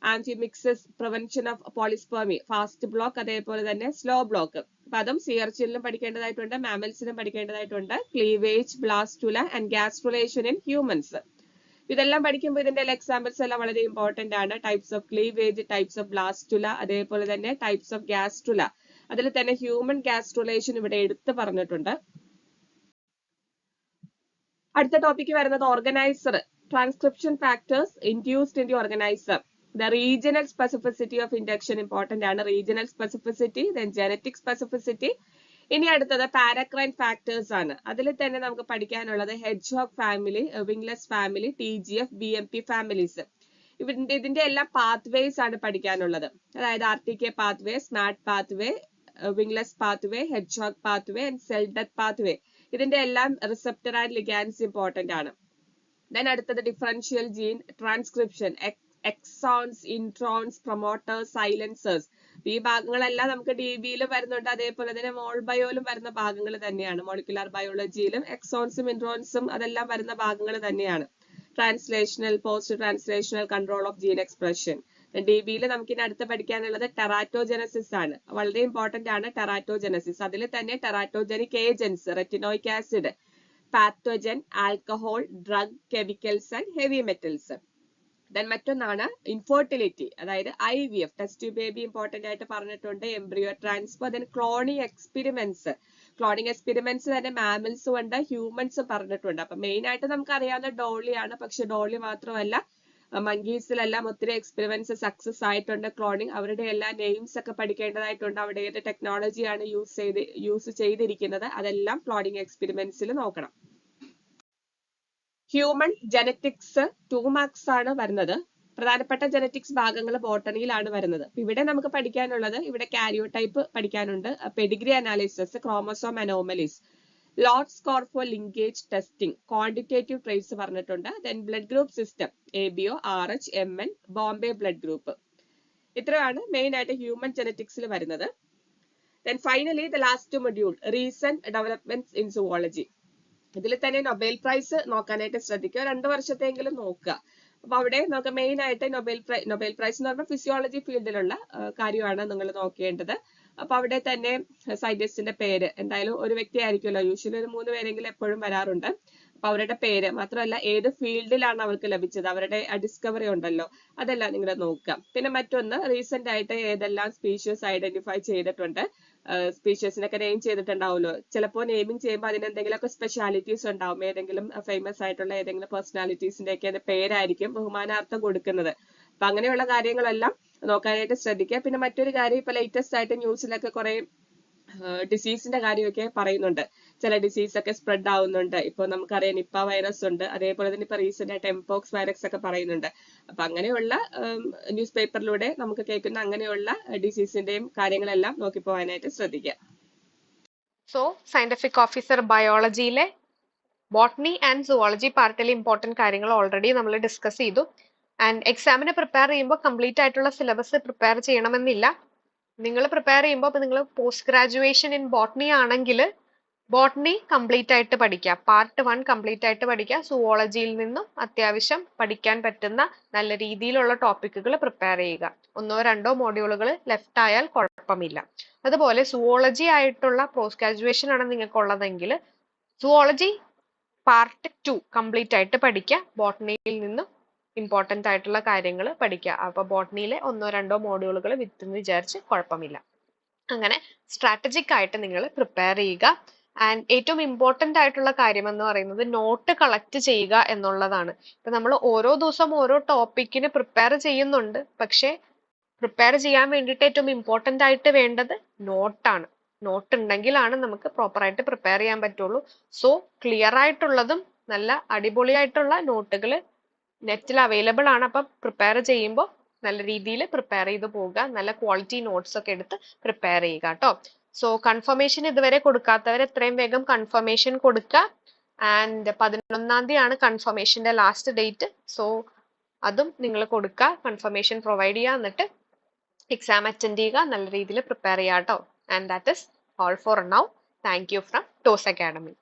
amphimixis, prevention of polyspermy, fast block, അതേപോലെ തന്നെ സ്ലോ ബ്ലോക്ക്. അപ്പൊ അതും സിയർച്ചിലും പഠിക്കേണ്ടതായിട്ടുണ്ട്, മാമൽസിലും പഠിക്കേണ്ടതായിട്ടുണ്ട്. Cleavage, blastula and gastrulation in humans. ഇതെല്ലാം പഠിക്കുമ്പോൾ ഇതിന്റെ എക്സാമ്പിൾസ് എല്ലാം വളരെ ഇമ്പോർട്ടന്റ് ആണ്. Types of cleavage, types of blastula, അതേപോലെ തന്നെ ടൈപ്സ് ഓഫ് ഗ്യാസ്ട്രുല. അതിൽ തന്നെ ഹ്യൂമൻ ഗ്യാസ്ട്രുലേഷൻ ഇവിടെ എടുത്ത് പറഞ്ഞിട്ടുണ്ട്. അടുത്ത ടോപ്പിക്ക് വരുന്നത് organizer, transcription factors induced in the organizer. The regional specificity of induction important ആണ്, regional specificity, then genetic specificity. ഇനി അടുത്തത് പാരക്രൈൻ ഫാക്ടേഴ്സ് ആണ്. അതിൽ തന്നെ നമുക്ക് പഠിക്കാനുള്ളത് hedgehog family, wingless family, TGF, BMP families. ഇതിന്റെ എല്ലാം പാത്വേസ് ആണ് പഠിക്കാനുള്ളത്, അതായത് RTK pathway, smart pathway, wingless pathway, hedgehog pathway and cell death pathway. ഇതിന്റെ എല്ലാം റിസപ്റ്റർ ആൻഡ് ലിഗാൻഡ്സ് ഇമ്പോർട്ടന്റ് ആണ്. ദെൻ അടുത്തത് differential gene transcription, exons, introns, promoters, silencers. ഈ ഭാഗങ്ങളെല്ലാം നമുക്ക് DBയിൽ വരുന്നുണ്ട്, അതേപോലെ തന്നെ മോൾ ബയോയിലും വരുന്ന ഭാഗങ്ങൾ തന്നെയാണ്. മോളിക്കുലാർ ബയോളജിയിലും എക്സോൺസും ഇൻട്രോൺസും അതെല്ലാം വരുന്ന ഭാഗങ്ങൾ തന്നെയാണ്. Translational, post translational control of gene expression. DBയിൽ നമുക്ക് ഇനി അടുത്ത് പഠിക്കാനുള്ളത് ടെറാറ്റോജെനസിസ് ആണ്, വളരെ ഇമ്പോർട്ടന്റ് ആണ് ടെറാറ്റോജെനസിസ്. അതിൽ തന്നെ teratogenic agents, retinoic acid, pathogen, alcohol, drug, chemicals and heavy metals. Then മറ്റൊന്നാണ് ഇൻഫെർട്ടിലിറ്റി, അതായത് IVF, test tube baby important ആയിട്ട് പറഞ്ഞിട്ടുണ്ട്, embryo transfer. Then cloning experiments, cloning experiments തന്നെ മാമൽസും ഉണ്ട്, ഹ്യൂമൻസും പറഞ്ഞിട്ടുണ്ട്. അപ്പൊ മെയിൻ ആയിട്ട് നമുക്ക് അറിയാവുന്ന ഡോളിയാണ്, പക്ഷെ ഡോളി മാത്രമല്ല, മങ്കീസിലെല്ലാം ഒത്തിരി എക്സ്പെരിമെന്റ്സ് സക്സസ് ആയിട്ടുണ്ട് ക്ലോണിങ്. അവരുടെ എല്ലാ നെയിംസ് ഒക്കെ പഠിക്കേണ്ടതായിട്ടുണ്ട്, അവിടെ ഏത് ടെക്നോളജിയാണ് യൂസ് ചെയ്തിരിക്കുന്നത്, അതെല്ലാം ക്ലോണിങ് എക്സ്പെരിമെന്റ്സിൽ നോക്കണം. ഹ്യൂമൻ ജെനറ്റിക്സ് 2 മാർക്സ് ആണ് വരുന്നത്. പ്രധാനപ്പെട്ട ജെനറ്റിക്സ് ഭാഗങ്ങൾ ബോട്ടണിയിലാണ് വരുന്നത്. ഇവിടെ നമുക്ക് പഠിക്കാനുള്ളത്, ഇവിടെ കാരിയോടൈപ്പ് പഠിക്കാനുണ്ട്, pedigree analysis, chromosome anomalies, lod score for linkage testing, quantitative traits പറഞ്ഞിട്ടുണ്ട്. Then blood group system, ABO, RH, MN, Bombay blood group. ഇത്രയാണ് മെയിൻ ആയിട്ട് ഹ്യൂമൻ ജെനറ്റിക്സിൽ വരുന്നത്. Then finally the last module, recent developments in zoology. ഇതിൽ തന്നെ Nobel prize നോക്കാനായിട്ട് ശ്രദ്ധിക്കുക, 2 വർഷത്തെങ്കിലും നോക്കുക. അപ്പൊ അവിടെ നമുക്ക് മെയിൻ ആയിട്ട് നൊബേൽ പ്രൈസ് എന്ന് പറഞ്ഞാൽ ഫിസിയോളജി ഫീൽഡിലുള്ള കാര്യമാണ് നിങ്ങൾ നോക്കേണ്ടത്. അപ്പൊ അവിടെ തന്നെ സയന്റിസ്റ്റിന്റെ പേര് എന്തായാലും ഒരു വ്യക്തി ആയിരിക്കുമല്ലോ, യൂഷ്വലി ഒരു 3 പേരെങ്കിലും എപ്പോഴും വരാറുണ്ട്. അപ്പൊ അവരുടെ പേര് മാത്രമല്ല ഏത് ഫീൽഡിലാണ് അവർക്ക് ലഭിച്ചത്, അവരുടെ ഡിസ്കവറി ഉണ്ടല്ലോ, അതെല്ലാം നിങ്ങൾ നോക്കുക. പിന്നെ മറ്റൊന്ന് റീസെന്റ് ആയിട്ട് ഏതെല്ലാം സ്പീഷീസ് ഐഡന്റിഫൈ ചെയ്തിട്ടുണ്ട്. സ്പീഷീസിനൊക്കെ നെയിം ചെയ്തിട്ടുണ്ടാവുമല്ലോ, ചിലപ്പോൾ നെയിമിങ് ചെയ്യുമ്പോൾ അതിന് എന്തെങ്കിലുമൊക്കെ സ്പെഷ്യാലിറ്റീസ് ഉണ്ടാവും. ഏതെങ്കിലും ഫേമസ് ആയിട്ടുള്ള ഏതെങ്കിലും പേഴ്സണാലിറ്റീസിന്റെ ഒക്കെ പേരായിരിക്കും ബഹുമാനാർത്ഥം കൊടുക്കുന്നത്. അപ്പൊ അങ്ങനെയുള്ള കാര്യങ്ങളെല്ലാം നോക്കാനായിട്ട് ശ്രദ്ധിക്കുക. പിന്നെ മറ്റൊരു കാര്യം, ഇപ്പൊ ലേറ്റസ്റ്റ് ആയിട്ട് ന്യൂസിലൊക്കെ കുറെ ഡിസീസിന്റെ കാര്യമൊക്കെ പറയുന്നുണ്ട്. ചില ഡിസീസ് ഒക്കെ സ്പ്രെഡ് ആവുന്നുണ്ട്. ഇപ്പൊ നമുക്കറിയാം നിപ്പ വൈറസ് ഉണ്ട്, അതേപോലെ തന്നെ ഇപ്പൊ റീസെന്റ് ആയിട്ട് എംപോക്സ് വൈറസ് ഒക്കെ പറയുന്നുണ്ട്. അപ്പൊ അങ്ങനെയുള്ള ന്യൂസ് പേപ്പറിലൂടെ നമുക്ക് കേൾക്കുന്ന അങ്ങനെയുള്ള ഡിസീസിന്റെയും കാര്യങ്ങളെല്ലാം നോക്കി പോകാനായിട്ട് ശ്രദ്ധിക്കുക. സോ സയന്റിഫിക് ഓഫീസർ ബയോളജിയിലെ ബോട്ടണി ആൻഡ് സുവോളജി പാർട്ടിലെ ഇമ്പോർട്ടന്റ് കാര്യങ്ങൾ ഓൾറെഡി നമ്മൾ ഡിസ്കസ് ചെയ്തു. ആൻഡ് എക്സാമിന് പ്രിപ്പയർ ചെയ്യുമ്പോൾ കംപ്ലീറ്റ് ആയിട്ടുള്ള സിലബസ് പ്രിപ്പയർ ചെയ്യണമെന്നില്ല. നിങ്ങൾ പ്രിപ്പയർ ചെയ്യുമ്പോൾ ഇപ്പൊ നിങ്ങൾ പോസ്റ്റ് ഗ്രാജുവേഷൻ ഇൻ ബോട്ടണി ആണെങ്കിൽ ബോട്ടണി കംപ്ലീറ്റ് ആയിട്ട് പഠിക്കുക, പാർട്ട് 1 കംപ്ലീറ്റ് ആയിട്ട് പഠിക്കുക. സുവോളജിയിൽ നിന്നും അത്യാവശ്യം പഠിക്കാൻ പറ്റുന്ന നല്ല രീതിയിലുള്ള ടോപ്പിക്കുകൾ പ്രിപ്പയർ ചെയ്യുക. 1-2 മോഡ്യൂളുകൾ ലെഫ്റ്റ് ആയാൽ കുഴപ്പമില്ല. അതുപോലെ സുവോളജി ആയിട്ടുള്ള പോസ്റ്റ് ഗ്രാജുവേഷൻ ആണ് നിങ്ങൾക്ക് ഉള്ളതെങ്കിൽ സുവോളജി പാർട്ട് 2 കംപ്ലീറ്റ് ആയിട്ട് പഠിക്കുക. ബോട്ടണിയിൽ നിന്നും ഇമ്പോർട്ടന്റ് ആയിട്ടുള്ള കാര്യങ്ങൾ പഠിക്കുക. അപ്പൊ ബോട്ടണിയിലെ 1-2 മോഡ്യൂളുകൾ വിത്തെന്ന് വിചാരിച്ച് കുഴപ്പമില്ല. അങ്ങനെ സ്ട്രാറ്റജിക് ആയിട്ട് നിങ്ങൾ പ്രിപ്പയർ ചെയ്യുക. ആൻഡ് ഏറ്റവും ഇമ്പോർട്ടന്റ് ആയിട്ടുള്ള കാര്യം എന്ന് പറയുന്നത് നോട്ട് കളക്ട് ചെയ്യുക എന്നുള്ളതാണ്. ഇപ്പൊ നമ്മൾ ഓരോ ദിവസം ഓരോ ടോപ്പിക്കിന് പ്രിപ്പയർ ചെയ്യുന്നുണ്ട്, പക്ഷെ പ്രിപ്പയർ ചെയ്യാൻ വേണ്ടിയിട്ട് ഏറ്റവും ഇമ്പോർട്ടന്റ് ആയിട്ട് വേണ്ടത് നോട്ടാണ്. നോട്ട് ഉണ്ടെങ്കിലാണ് നമുക്ക് പ്രോപ്പർ ആയിട്ട് പ്രിപ്പയർ ചെയ്യാൻ പറ്റുള്ളൂ. സോ ക്ലിയർ ആയിട്ടുള്ളതും നല്ല അടിപൊളിയായിട്ടുള്ള നോട്ടുകൾ നെറ്റിൽ അവൈലബിൾ ആണ്. അപ്പം പ്രിപ്പയർ ചെയ്യുമ്പോൾ നല്ല രീതിയിൽ പ്രിപ്പയർ ചെയ്ത് പോവുക. നല്ല ക്വാളിറ്റി നോട്ട്സ് ഒക്കെ എടുത്ത് പ്രിപ്പയർ ചെയ്യുക കേട്ടോ. സോ കൺഫർമേഷൻ ഇതുവരെ കൊടുക്കാത്തവർ എത്രയും വേഗം കൺഫർമേഷൻ കൊടുക്കുക. ആൻഡ് 11-ാം തീയതിയാണ് കൺഫർമേഷന്റെ ലാസ്റ്റ് ഡേറ്റ്. സോ അതും നിങ്ങൾ കൊടുക്കുക, കൺഫർമേഷൻ പ്രൊവൈഡ് ചെയ്യുക, എന്നിട്ട് എക്സാം അറ്റൻഡ് ചെയ്യുക, നല്ല രീതിയിൽ പ്രിപ്പയർ ചെയ്യുക കേട്ടോ. And that is all for now. Thank you from TOS Academy.